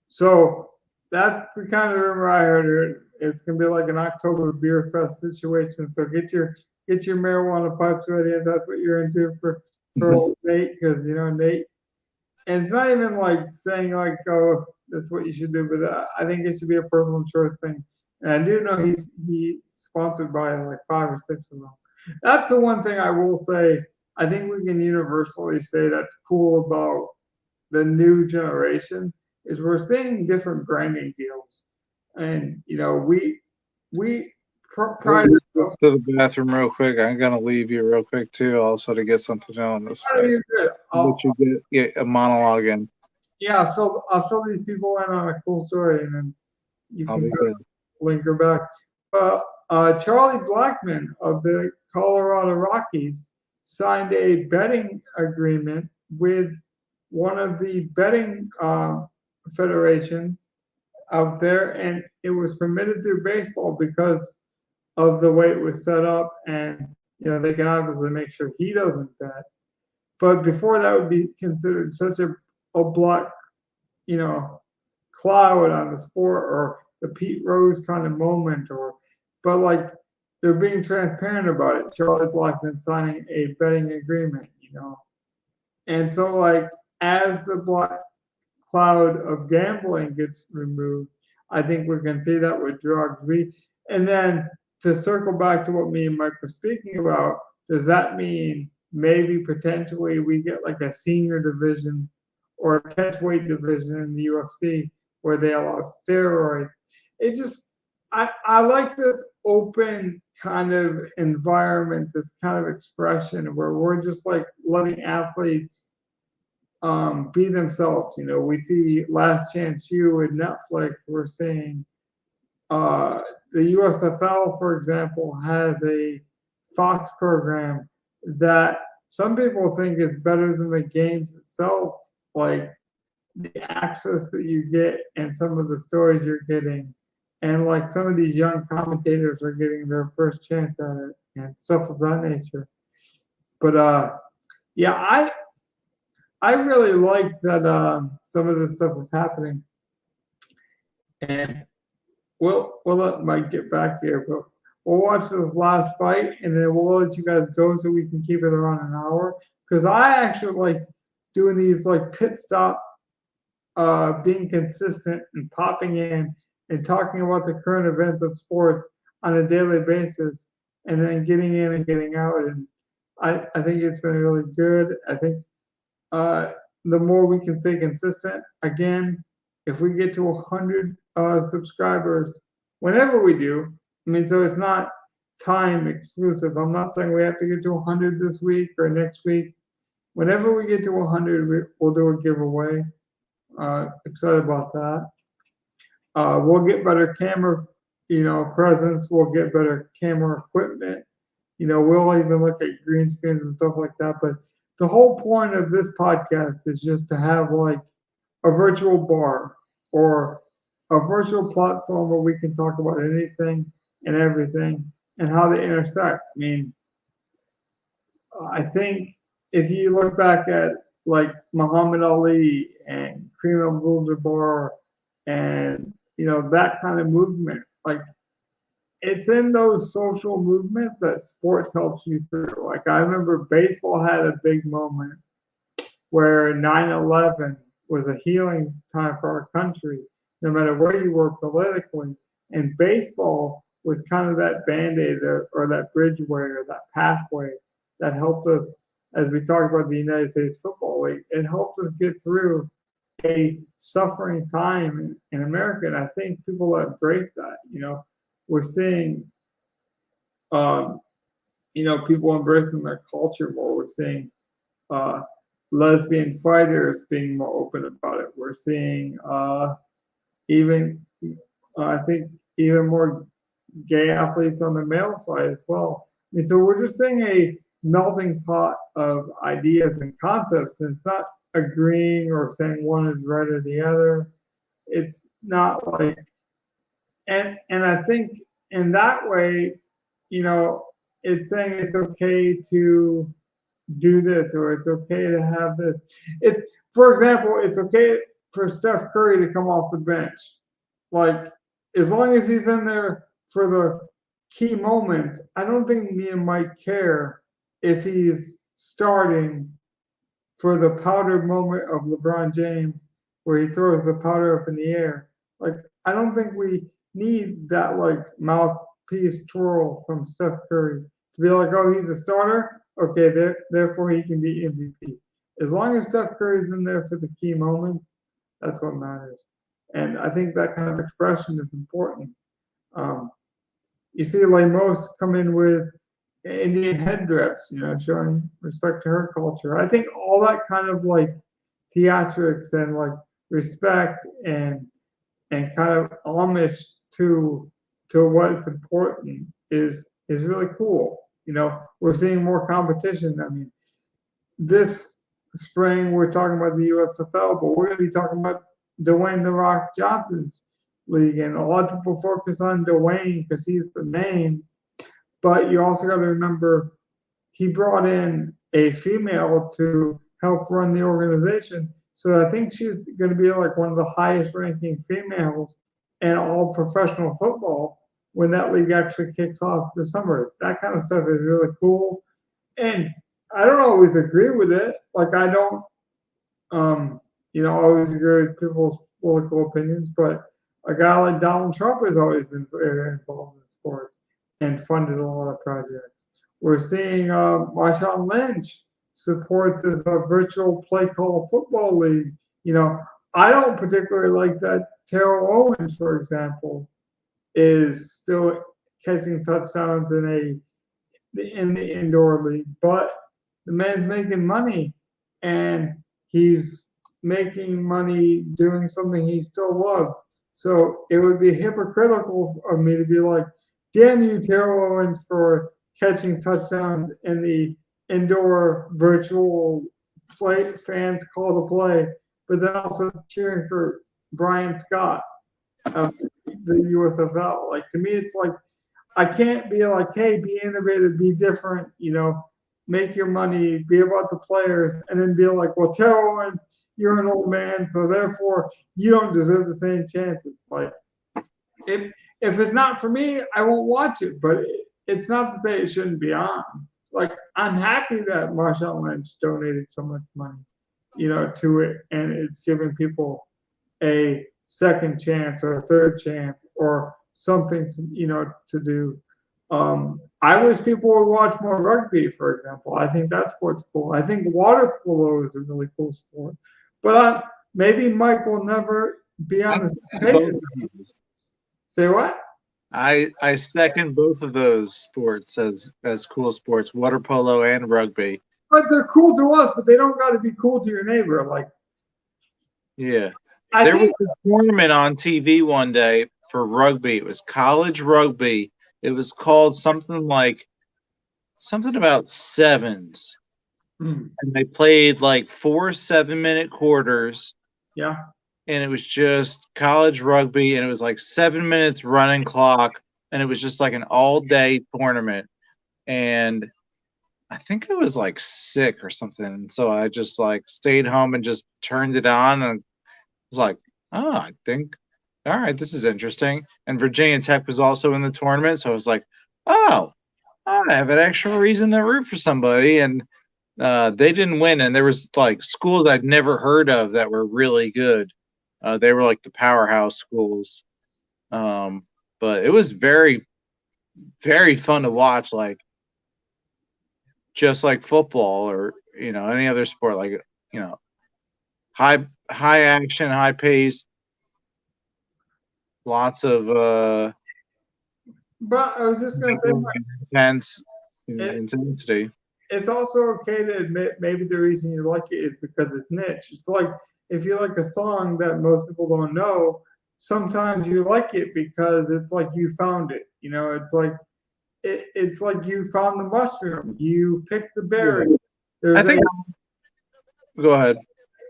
So that's the kind of rumor I heard. It's gonna be like an October beer fest situation. So get your marijuana pipes ready if that's what you're into for Nate, because Nate. And it's not even like saying like, oh, that's what you should do, but I think it should be a personal choice thing. And I do know he's sponsored by like 5 or 6 of them. That's the one thing I will say. I think we can universally say that's cool about the new generation is we're seeing different branding deals, and we prior to the bathroom real quick. I'm gonna leave you real quick too, also to get something on this. Let you get a monologue in. Yeah, I'll fill these people in on a cool story, and then you can link her back. Charlie Blackman of the Colorado Rockies signed a betting agreement with one of the betting federations out there, and it was permitted through baseball because of the way it was set up, and they can obviously make sure he doesn't bet. But before that would be considered such a black, cloud on the sport, or the Pete Rose kind of moment, but like they're being transparent about it. Charlie Blackman signing a betting agreement, and so like as the black cloud of gambling gets removed, I think we're going to see that with drugs. And then to circle back to what me and Mike were speaking about, does that mean maybe potentially we get like a senior division or a catchweight division in the UFC where they allow steroids? I like this open kind of environment, this kind of expression where we're just like letting athletes be themselves. We see Last Chance U and Netflix. We're seeing the USFL, for example, has a Fox program that some people think is better than the games itself, like the access that you get and some of the stories you're getting. And like some of these young commentators are getting their first chance at it and stuff of that nature. But yeah, I really like that some of this stuff is happening. And we'll let Mike get back here, but we'll watch this last fight and then we'll let you guys go so we can keep it around an hour. Because I actually like doing these like pit stop, being consistent and popping in and talking about the current events of sports on a daily basis, and then getting in and getting out. And I think it's been really good. I think the more we can stay consistent, again, if we get to 100 subscribers, whenever we do, so it's not time exclusive. I'm not saying we have to get to 100 this week or next week. Whenever we get to 100, we'll do a giveaway. Excited about that. We'll get better camera, presence. We'll get better camera equipment. We'll even look at green screens and stuff like that. But the whole point of this podcast is just to have like a virtual bar or a virtual platform where we can talk about anything and everything and how they intersect. I think if you look back at like Muhammad Ali and Kareem Abdul-Jabbar and that kind of movement, like it's in those social movements that sports helps you through. Like I remember baseball had a big moment where 9/11 was a healing time for our country, no matter where you were politically. And baseball was kind of that band-aid or that bridgeway or that pathway that helped us, as we talked about the United States Football League, it helped us get through a suffering time in America. And I think people embrace that. We're seeing, people embracing their culture more. We're seeing lesbian fighters being more open about it. We're seeing I think even more gay athletes on the male side as well. So we're just seeing a melting pot of ideas and concepts, and it's not agreeing or saying one is right or the other. It's not like, and I think in that way, it's saying it's okay to do this or it's okay to have this. It's, for example, it's okay for Steph Curry to come off the bench. Like, as long as he's in there for the key moments, I don't think me and Mike care if he's starting for the powder moment of LeBron James where he throws the powder up in the air. Like, I don't think we need that like mouthpiece twirl from Steph Curry to be like, oh, he's a starter. Okay, therefore he can be MVP. As long as Steph Curry's in there for the key moments, that's what matters. And I think that kind of expression is important. You see Lemos come in with Indian headdress, showing respect to her culture. I think all that kind of like theatrics and like respect and kind of homage to what's important is really cool. We're seeing more competition. This spring we're talking about the USFL, but we're going to be talking about Dwayne "The Rock" Johnson's league, and a lot of people focus on Dwayne because he's the name, but you also got to remember he brought in a female to help run the organization. So I think she's going to be like one of the highest ranking females in all professional football when that league actually kicks off this summer. That kind of stuff is really cool. And I don't always agree with it. Like I don't, always agree with people's political opinions, but a guy like Donald Trump has always been very involved in sports and funded a lot of projects. We're seeing Marshawn Lynch support this virtual play call football league. I don't particularly like that Terrell Owens, for example, is still catching touchdowns in the indoor league, but the man's making money and he's making money doing something he still loves. So it would be hypocritical of me to be like, damn you, Terrell Owens, for catching touchdowns in the indoor virtual play fans call to play, but then also cheering for Brian Scott of the USFL. Like to me, it's like I can't be like, hey, be innovative, be different, make your money, be about the players, and then be like, well, Terrell Owens, you're an old man, so therefore you don't deserve the same chances. Like if it's not for me, I won't watch it, but it's not to say it shouldn't be on. Like I'm happy that Marshawn Lynch donated so much money, to it, and it's giving people a second chance or a third chance or something to do. I wish people would watch more rugby, for example. I think that sport's cool. I think water polo is a really cool sport, but maybe Mike will never be on the same page. Say what? I second both of those sports as cool sports, water polo and rugby. But they're cool to us, but they don't got to be cool to your neighbor. Like, yeah, there was a tournament on TV one day for rugby. It was college rugby. It was called something about sevens, and they played like 4 7-minute quarters. Yeah. And it was just college rugby, and it was like 7 minutes running clock, and it was just like an all-day tournament. And I think I was like sick or something, and so I just like stayed home and just turned it on, and was like, oh, I think, all right, this is interesting. And Virginia Tech was also in the tournament, so I was like, oh, I have an extra reason to root for somebody. And they didn't win, and there was like schools I'd never heard of that were really good. They were like the powerhouse schools. But it was very, very fun to watch, like just like football or any other sport, like high action, high pace, lots of but I was just gonna say intense intensity. It's also okay to admit maybe the reason you like it is because it's niche. It's like if you like a song that most people don't know, sometimes you like it because it's like you found it. It's like it's like you found the mushroom. You picked the berry. I think. Go ahead.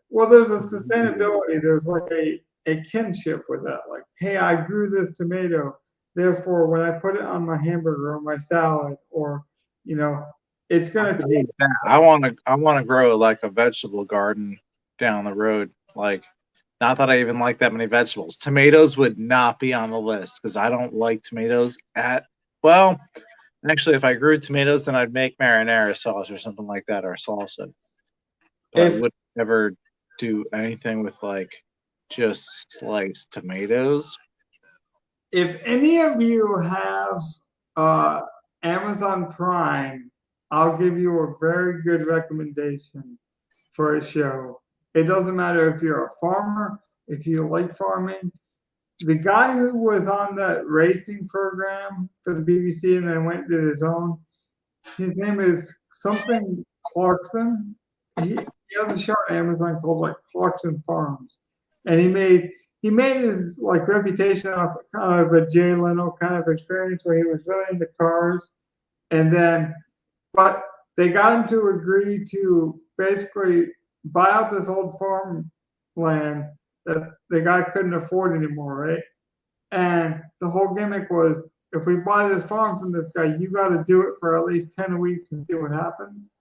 Well, there's a sustainability. There's like a kinship with that. Like, hey, I grew this tomato. Therefore, when I put it on my hamburger or my salad, or it's gonna take. I want to grow like a vegetable garden down the road. Like, not that I even like that many vegetables. Tomatoes would not be on the list because I don't like tomatoes well. Actually, if I grew tomatoes, then I'd make marinara sauce or something like that, or salsa. But I would never do anything with like just sliced tomatoes. If any of you have Amazon Prime, I'll give you a very good recommendation for a show. It doesn't matter if you're a farmer, if you like farming. The guy who was on that racing program for the BBC and then went to his own, his name is something Clarkson. He has a show on Amazon called like Clarkson Farms, and he made his like reputation off kind of a Jay Leno kind of experience where he was really into cars, and then but they got him to agree to basically buy out this old farm land that the guy couldn't afford anymore, right? And the whole gimmick was, if we buy this farm from this guy, you got to do it for at least 10 weeks and see what happens.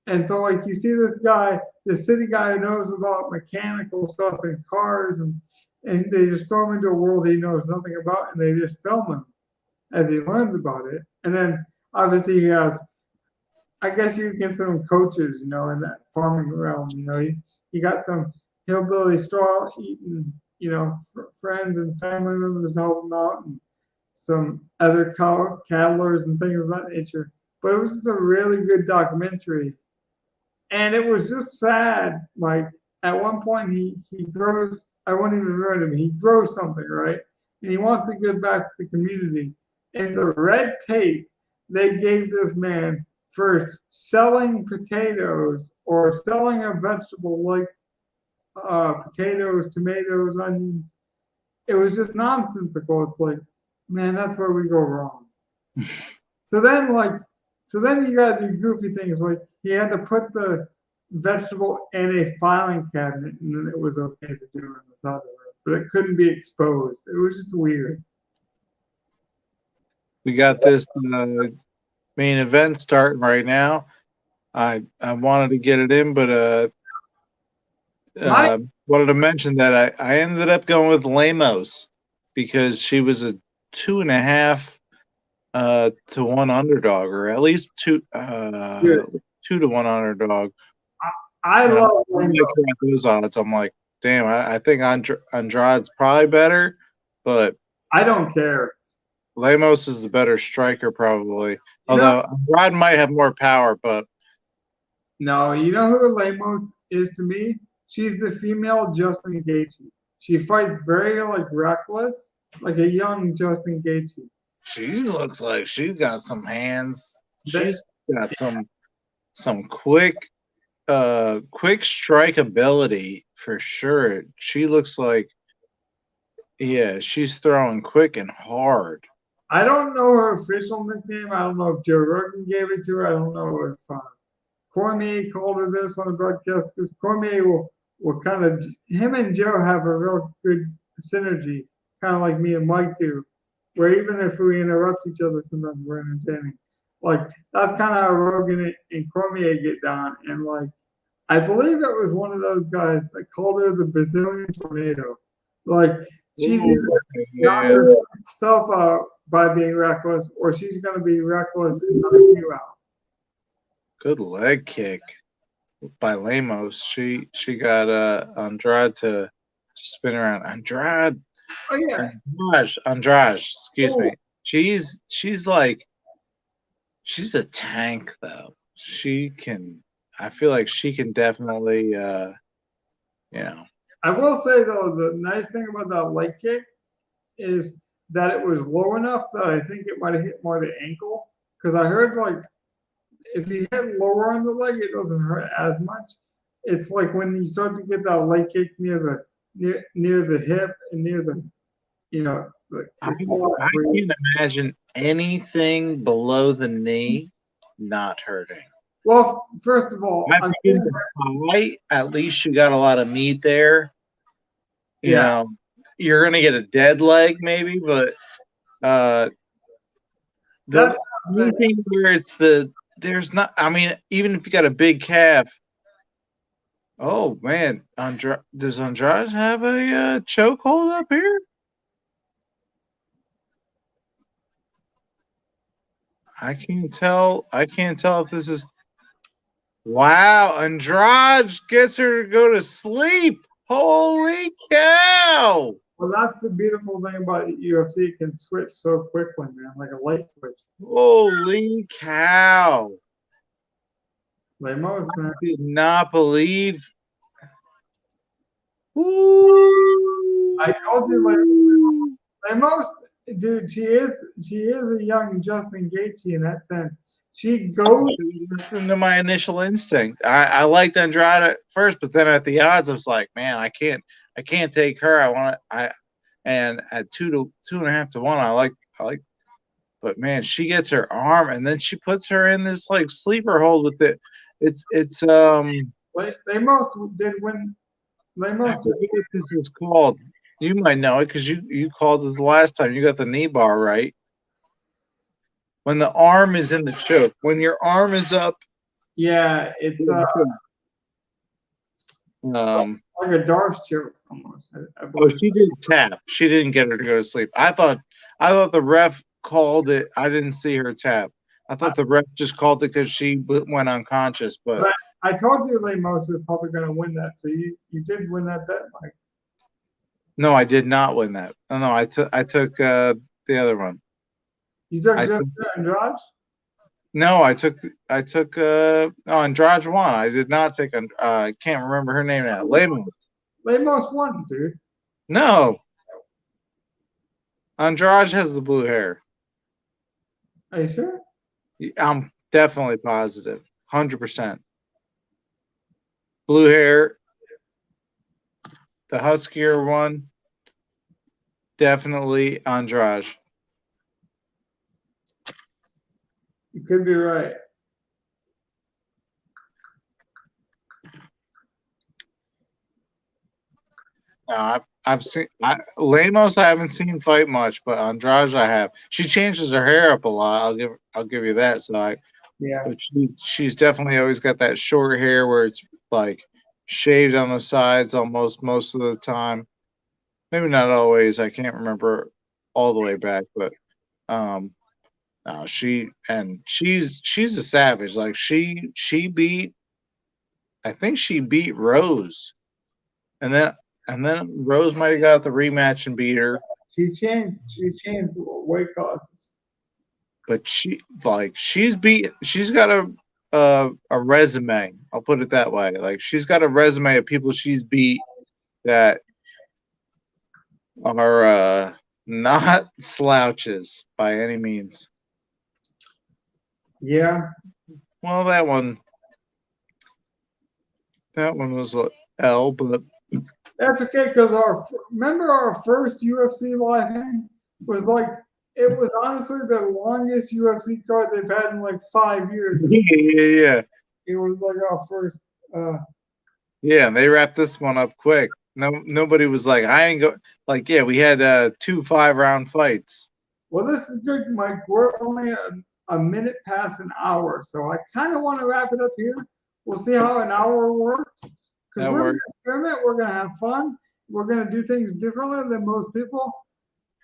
And so, like, you see this guy, this city guy who knows about mechanical stuff and cars, and they just throw him into a world he knows nothing about, and they just film him as he learns about it. And then obviously he has, I guess you can consider them coaches, in that farming realm. He got some hillbilly straw eating, friends and family members help him out, and some other cattlers and things of that nature. But it was just a really good documentary. And it was just sad. Like, at one point he throws, I won't even remember him, he throws something, right? And he wants to give back to the community. And the red tape they gave this man for selling potatoes or selling a vegetable like potatoes, tomatoes, onions, it was just nonsensical. It's like, man, that's where we go wrong. So then you got to do goofy things, like he had to put the vegetable in a filing cabinet, and then it was okay to do it without it, but it couldn't be exposed. It was just weird. We got this main event starting right now. I wanted to get it in, but wanted to mention that I ended up going with Lemos because she was a 2.5 to 1 underdog, or at least 2 to 1 underdog. I love those odds. I'm like, damn, I think Andrade's probably better, but I don't care. Lemos is the better striker, probably. Although Andrade might have more power, but no, you know who Lemos is to me? She's the female Justin Gaethje. She fights very reckless, like a young Justin Gaethje. She looks like she's got some hands. She's got some quick strike ability for sure. She looks like, yeah, she's throwing quick and hard. I don't know her official nickname. I don't know if Joe Rogan gave it to her. I don't know if Cormier called her this on the broadcast, because Cormier will kind of, him and Joe have a real good synergy, kind of like me and Mike do, where even if we interrupt each other, sometimes we're entertaining. Like, that's kind of how Rogan and Cormier get down. And I believe it was one of those guys that called her the Brazilian tornado. Like, she's either herself out by being reckless, or she's going to be reckless and knock you out. Good leg kick by Lemos. She got Andrade to spin around. Andrade. Oh yeah. Andrade. Excuse me. She's a tank though. I feel like she can definitely I will say though, the nice thing about that leg kick is that it was low enough that I think it might have hit more the ankle. Because I heard if you hit lower on the leg, it doesn't hurt as much. It's like when you start to get that leg kick near the hip and near the I can't imagine anything below the knee not hurting. Well, first of all, at least you got a lot of meat there. You know, you're gonna get a dead leg maybe, but the thing where there's not. I mean, even if you got a big calf. Oh man, does Andrade have a chokehold up here? I can't tell if this is. Wow, Andrade gets her to go to sleep. Holy cow! Well, that's the beautiful thing about UFC. It can switch so quickly, man, like a light switch. Holy cow! Lemos, man. I did not believe. Ooh. I told you, Lemos, dude, she is a young Justin Gaethje in that sense. She goes. Listen to my initial instinct. I liked Andrade at first, but then at the odds, I was like, man, I can't take her. And at 2.5 to 1, I like. But man, she gets her arm, and then she puts her in this sleeper hold with it. It's Lemos did when. Lemos did what this is called. You might know it because you called it the last time. You got the knee bar right. When the arm is in the choke, when your arm is up Yeah, it's Um, like a Darce choke almost. I oh, believe. she did tap. She didn't get her to go to sleep. I thought the ref called it. I didn't see her tap. I thought the ref just called it because she went unconscious. But I told you Lemos was probably going to win that, so you did win that bet, Mike. no, I did not win that. No, I took the other one. You took I Jessica took- Andrade? No, I took Andrade won. I did not take I can't remember her name now. Lemos. Lemos won, dude. No. Andrade has the blue hair. Are you sure? I'm definitely positive. 100%. Blue hair. The huskier one. Definitely Andrade. You could be right. No, I've seen Lemos. I haven't seen fight much, but Andrade I have. She changes her hair up a lot. I'll give you that. Yeah. But she's definitely always got that short hair where it's like shaved on the sides almost most of the time. Maybe not always. I can't remember all the way back, but no, she's a savage. Like she beat. I think she beat Rose, and then Rose might have got the rematch and beat her. She changed weight classes. But she's got a resume. I'll put it that way. Like she's got a resume of people she's beat that are not slouches by any means. Yeah. Well, that one was a L, but that's okay because remember our first UFC live hang was like it was honestly the longest UFC card they've had in like 5 years. Yeah. It was like our first. Yeah, they wrapped this one up quick. Nobody was like, I ain't go. Like, yeah, we had 2 5-round fights. Well, this is good, Mike. We're only a minute past an hour, so I kind of want to wrap it up here. We'll see how an hour works. Because we're going to experiment, we're going to have fun, we're going to do things differently than most people.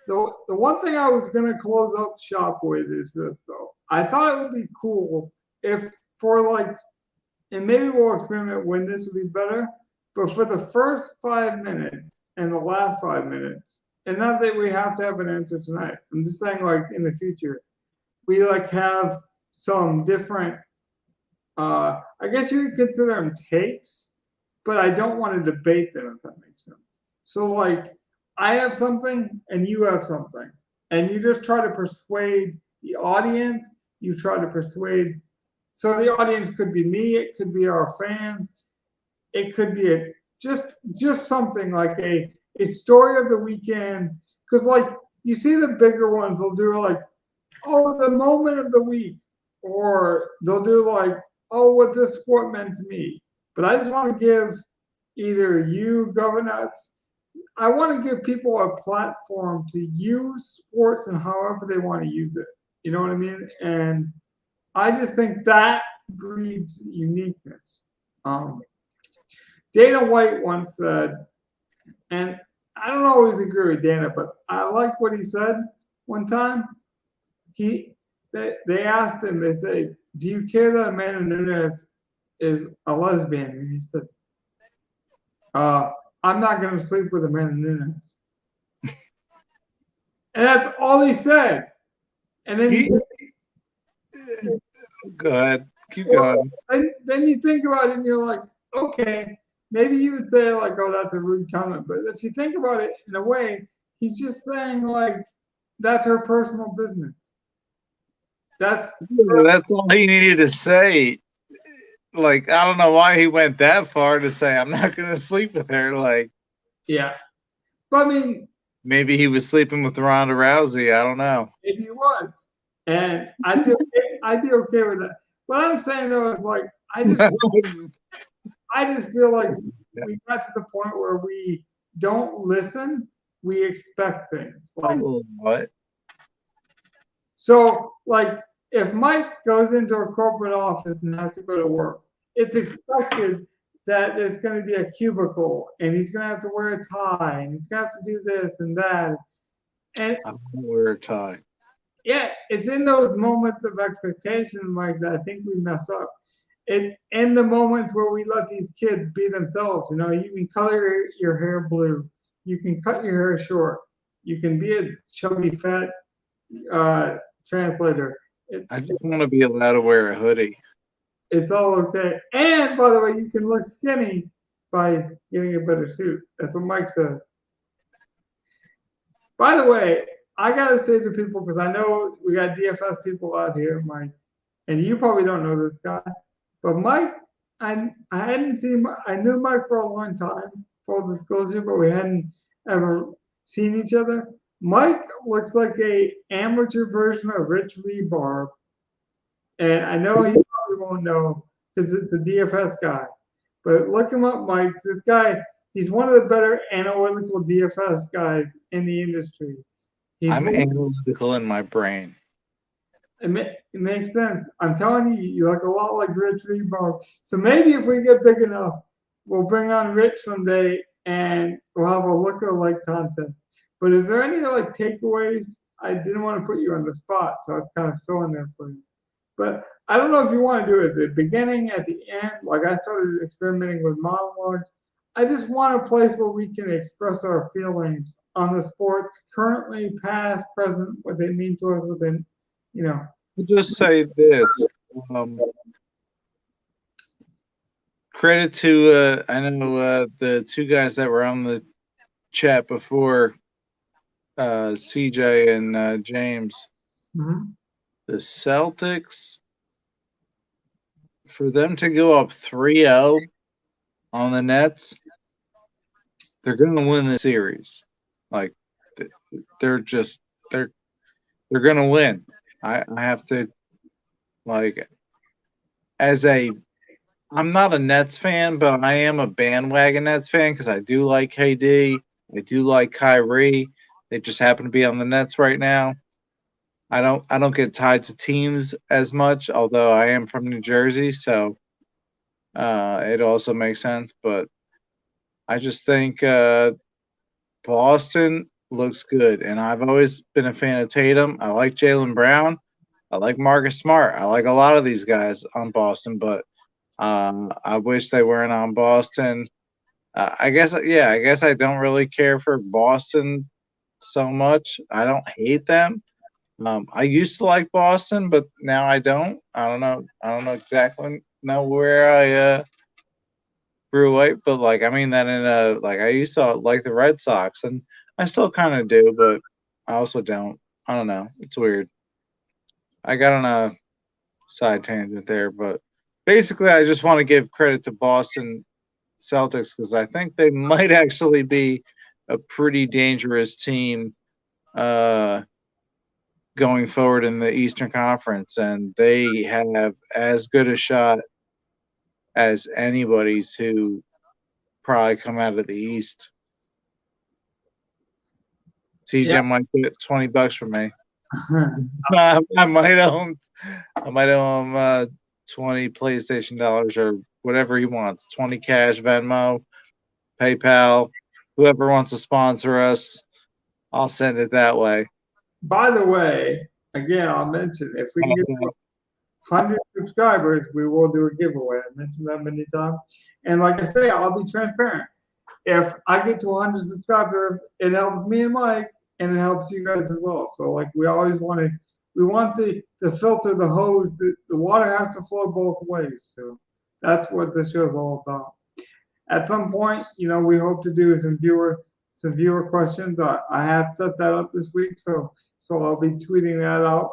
The one thing I was going to close up shop with is this, though. I thought it would be cool if for like, and maybe we'll experiment when this would be better, but for the first 5 minutes and the last 5 minutes, and not that we have to have an answer tonight. I'm just saying, like, in the future, we like have some different, I guess you could consider them takes, but I don't want to debate them, if that makes sense. So, like, I have something and you have something, and you just try to persuade the audience. You try to persuade. So the audience could be me. It could be our fans. It could be just something like a story of the weekend. Because like you see the bigger ones, they'll do like, oh, the moment of the week, or they'll do like, oh, what this sport meant to me. But I just want to give either you, Governors, I want to give people a platform to use sports and however they want to use it. You know what I mean? And I just think that breeds uniqueness. Dana White once said, and I don't always agree with Dana, but I like what he said one time. They asked him, they said, do you care that Amanda Nunes is a lesbian? And he said, I'm not going to sleep with Amanda Nunes. And that's all he said. And then go ahead. Keep going. Then you think about it and you're like, okay, maybe you would say like, oh, that's a rude comment. But if you think about it in a way, he's just saying like, that's her personal business. That's all he needed to say. Like, I don't know why he went that far to say, I'm not going to sleep with her. Like, yeah. But I mean, maybe he was sleeping with Ronda Rousey. I don't know. Maybe he was. And I'd be okay with that. What I'm saying though is like, I just feel like we got to the point where we don't listen, we expect things. Like what? So, like, if Mike goes into a corporate office and has to go to work, it's expected that there's going to be a cubicle and he's going to have to wear a tie and he's going to have to do this and that. And I don't wear a tie. yeah, it's in those moments of expectation, Mike, that I think we mess up. It's in the moments where we let these kids be themselves. You know, you can color your hair blue, you can cut your hair short, you can be a chubby, fat translator. I just want to be allowed to wear a hoodie. It's all okay. And by the way, you can look skinny by getting a better suit. That's what Mike says. By the way, I gotta say to people, because I know we got DFS people out here, Mike, and you probably don't know this guy, but Mike, I hadn't seen, I knew Mike for a long time, full disclosure, but we hadn't ever seen each other. Mike looks like a amateur version of Rich Rebarb, and I know he probably won't know because it's a DFS guy, but look him up, Mike. This guy, he's one of the better analytical DFS guys in the industry. I'm analytical in my brain. It makes sense. I'm telling you, you look a lot like Rich Rebarb. So maybe if we get big enough, we'll bring on Rich someday and we'll have a look-alike contest. But is there any like takeaways? I didn't want to put you on the spot, so I was kind of throwing there for you. But I don't know if you want to do it at the beginning, at the end. Like I started experimenting with monologues. I just want a place where we can express our feelings on the sports, currently, past, present, what they mean to us within, you know. I'll just say this. Credit to I know the two guys that were on the chat before, CJ and James. Mm-hmm. The Celtics, for them to go up 3-0 on the Nets, they're going to win the series. Like they're going to win. I have to, like, I'm not a Nets fan, but I am a bandwagon Nets fan because I do like KD. I do like Kyrie. They just happen to be on the Nets right now. I don't get tied to teams as much, although I am from New Jersey, so it also makes sense. But I just think Boston looks good, and I've always been a fan of Tatum. I like Jaylen Brown. I like Marcus Smart. I like a lot of these guys on Boston, but I wish they weren't on Boston. I guess I don't really care for Boston so much. I don't hate them. I used to like Boston, but now I don't. I don't know exactly where I grew up, but like I mean that in a like I used to like the Red Sox, and I still kind of do, but I also don't. I don't know. It's weird. I got on a side tangent there, but basically, I just want to give credit to Boston Celtics because I think they might actually be a pretty dangerous team. Going forward in the Eastern Conference, and they have as good a shot as anybody to probably come out of the East. CJ might get $20 from me. I might owe him 20 PlayStation dollars or whatever he wants. 20 cash, Venmo, PayPal, whoever wants to sponsor us, I'll send it that way. By the way, again, I'll mention if we can get 100 subscribers, we will do a giveaway. I mentioned that many times. And like I say, I'll be transparent. If I get to 100 subscribers, it helps me and Mike, and it helps you guys as well. So like we always want the filter, the hose, the water has to flow both ways. So that's what this show is all about. At some point, we hope to do some viewer questions. I have set that up this week, so I'll be tweeting that out.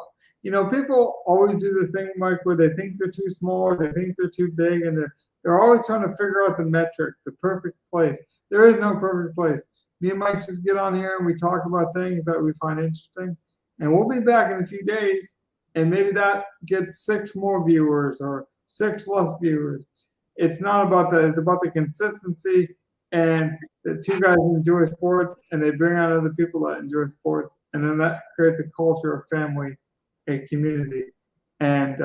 People always do the thing, Mike, where they think they're too small or they think they're too big, and they're always trying to figure out the metric, the perfect place. There is no perfect place. Me and Mike just get on here and we talk about things that we find interesting, and we'll be back in a few days, and maybe that gets 6 more viewers or 6 less viewers. It's not about it's about the consistency, and the two guys enjoy sports and they bring on other people that enjoy sports, and then that creates a culture of family, a community. And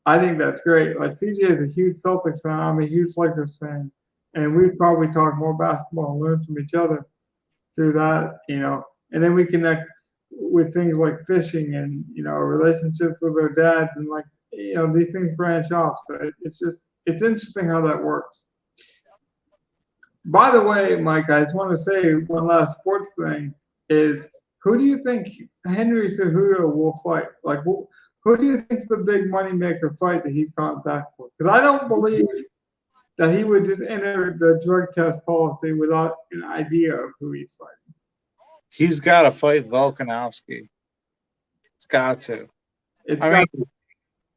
I think that's great. Like CJ is a huge Celtics fan. I'm a huge Lakers fan, and we've probably talked more basketball and learned from each other through that, And then we connect with things like fishing and relationships with our dads, and like these things branch off. So it's interesting how that works. By the way, Mike, I just want to say one last sports thing is who do you think Henry Cejudo will fight? Like, who do you think's the big moneymaker fight that he's gone back for? Because I don't believe that he would just enter the drug test policy without an idea of who he's fighting. He's got to fight Volkanovski. It's got to.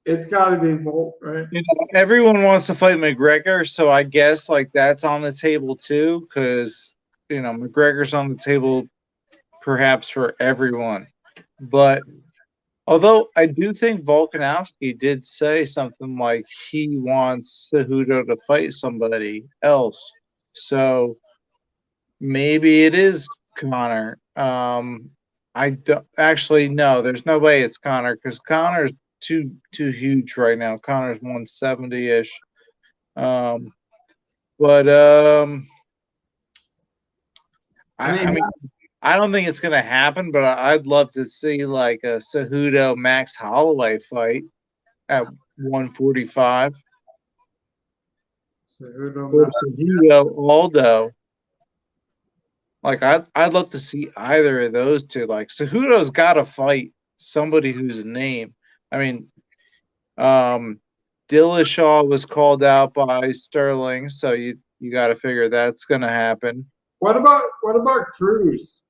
It's got to be Volt, right? Everyone wants to fight McGregor, so I guess like that's on the table too, because McGregor's on the table perhaps for everyone. But although I do think Volkanovski did say something like he wants Cejudo to fight somebody else, so maybe it is Conor. I don't actually no. There's no way it's Conor because Conor's too huge right now. Connor's 170-ish. I mean, I don't think it's gonna happen, but I'd love to see like a Cejudo Max Holloway fight at 145. Cejudo Aldo. Like I'd love to see either of those two. Like Cejudo's got to fight somebody who's a name. I mean, Dillashaw was called out by Sterling, so you got to figure that's going to happen. What about Cruz?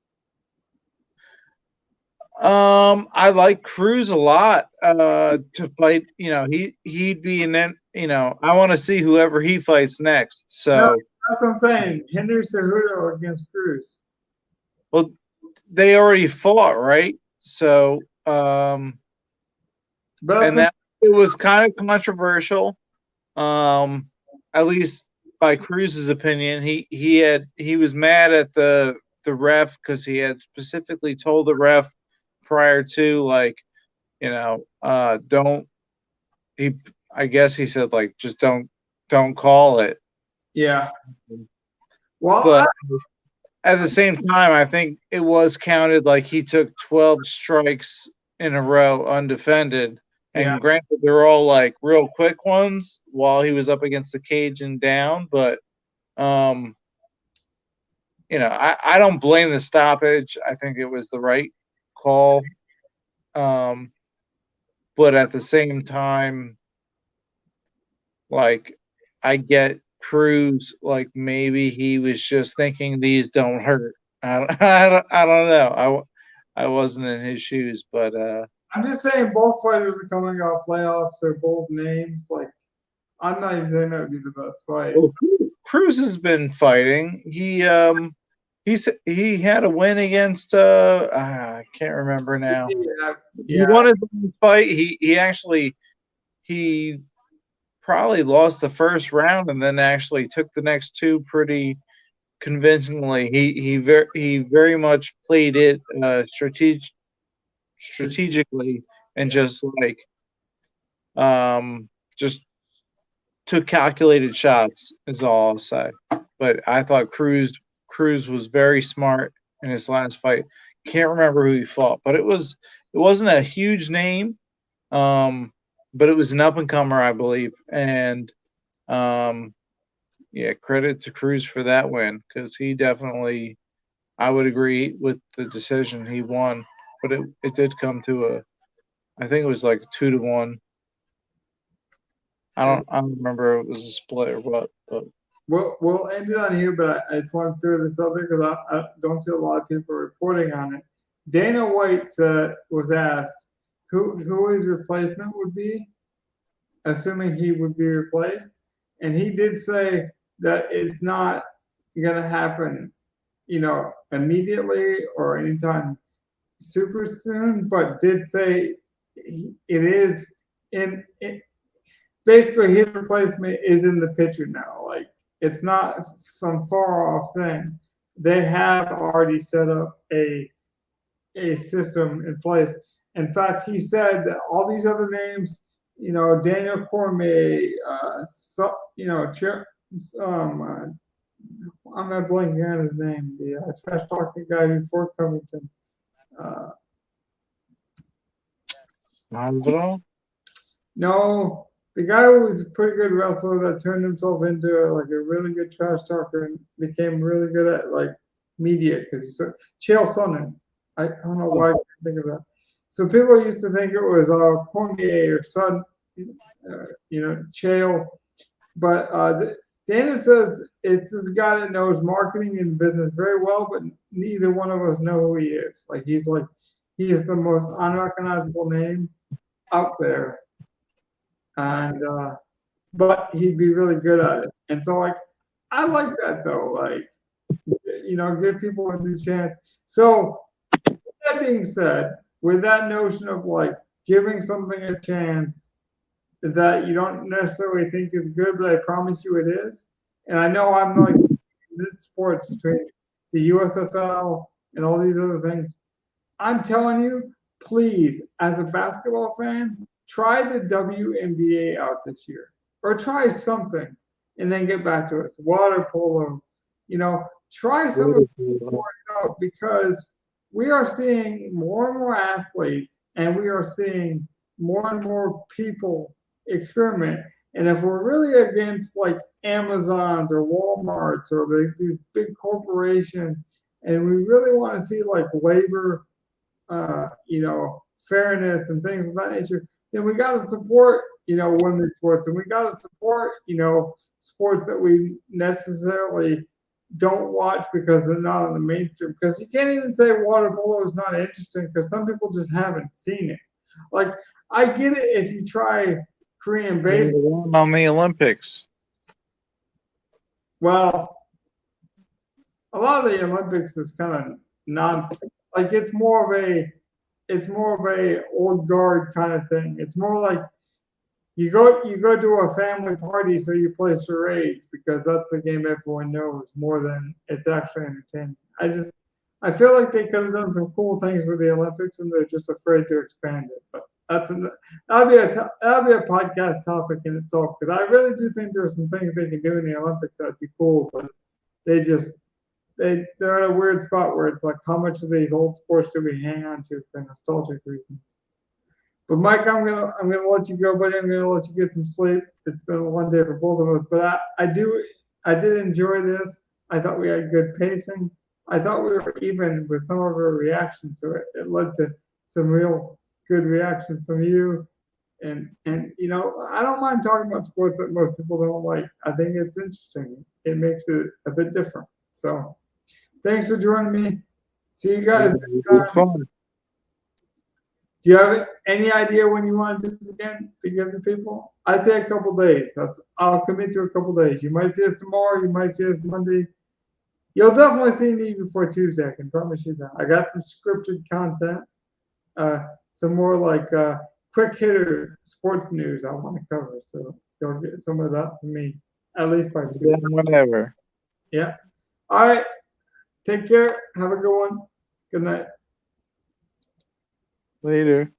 I like Cruz a lot to fight. He'd be in then. I want to see whoever he fights next. So no, that's what I'm saying. Henry Cejudo against Cruz. Well, they already fought, right? So it was kind of controversial, at least by Cruz's opinion. He was mad at the ref because he had specifically told the ref prior to, like, don't. I guess he said like just don't call it. Yeah. Well, but at the same time, I think it was counted like he took 12 strikes in a row undefended. And granted, they were all like real quick ones while he was up against the cage and down. But, I don't blame the stoppage. I think it was the right call. But at the same time, like, I get Cruz, like maybe he was just thinking these don't hurt. I don't know. I wasn't in his shoes, but I'm just saying both fighters are coming off playoffs. They're both names. Like, I'm not even saying that would be the best fight. Well, Cruz has been fighting. He had a win against I can't remember now. Yeah. He won his fight. He probably lost the first round and then actually took the next two pretty convincingly. He very much played it strategically and just like just took calculated shots is all I'll say. But I thought Cruz was very smart in his last fight. Can't remember who he fought, but it wasn't a huge name. But it was an up and comer, I believe. And credit to Cruz for that win because he definitely, I would agree with the decision. He won, but it did come to I think it was like 2-1. I don't remember if it was a split or what. But we'll end it on here, but I just want to throw this out there because I don't see a lot of people reporting on it. Dana White was asked who his replacement would be, assuming he would be replaced. And he did say that it's not going to happen, immediately or anytime super soon, but did say it is basically his replacement is in the picture now. Like, it's not some far off thing. They have already set up a system in place. In fact, he said that all these other names, Daniel Cormier, I'm not blanking on his name, the trash talking guy before Covington. Alvaro? No, the guy who was a pretty good wrestler that turned himself into like a really good trash talker and became really good at like media because he's Chael Sonnen. I don't know why I can't think of that. So people used to think it was Cormier or Sun, Chael, but Dana says it's this guy that knows marketing and business very well, but neither one of us know who he is. Like he is the most unrecognizable name out there, and but he'd be really good at it. And so like I like that though, like give people a new chance. So with that being said, with that notion of like giving something a chance that you don't necessarily think is good, but I promise you it is. And I know I'm like in sports between the USFL and all these other things. I'm telling you, please, as a basketball fan, try the WNBA out this year, or try something, and then get back to us. Water polo, try some of the sports out because we are seeing more and more athletes, and we are seeing more and more people experiment. And if we're really against like Amazons or Walmarts or these big corporations, and we really want to see like labor, fairness and things of that nature, then we got to support, women's sports, and we got to support, sports that we necessarily don't watch because they're not on the mainstream. Because you can't even say water polo is not interesting because some people just haven't seen it. Like I get it if you try Korean baseball on the Olympics. Well, a lot of the Olympics is kind of nonsense. Like it's more of a old guard kind of thing. It's more like you go to a family party, so you play charades because that's the game everyone knows more than it's actually entertaining. I feel like they could have done some cool things with the Olympics, and they're just afraid to expand it. But that'll be a podcast topic in itself because I really do think there's some things they can do in the Olympics that'd be cool, but they're in a weird spot where it's like how much of these old sports do we hang on to for nostalgic reasons. But Mike, I'm gonna let you go, buddy. I'm gonna let you get some sleep. It's been one day for both of us, but I did enjoy this. I thought we had good pacing. I thought we were even with some of our reactions, so it led to some real good reactions from you. And I don't mind talking about sports that most people don't like. I think it's interesting. It makes it a bit different. So thanks for joining me. See you guys next time. Do you have any idea when you want to do this again to give the people? I'd say a couple days. I'll commit to a couple days. You might see us tomorrow. You might see us Monday. You'll definitely see me before Tuesday. I can promise you that. I got some scripted content, some more like quick hitter sports news I want to cover. So you'll get some of that from me, at least by Tuesday. Whatever. Yeah. All right. Take care. Have a good one. Good night. Later.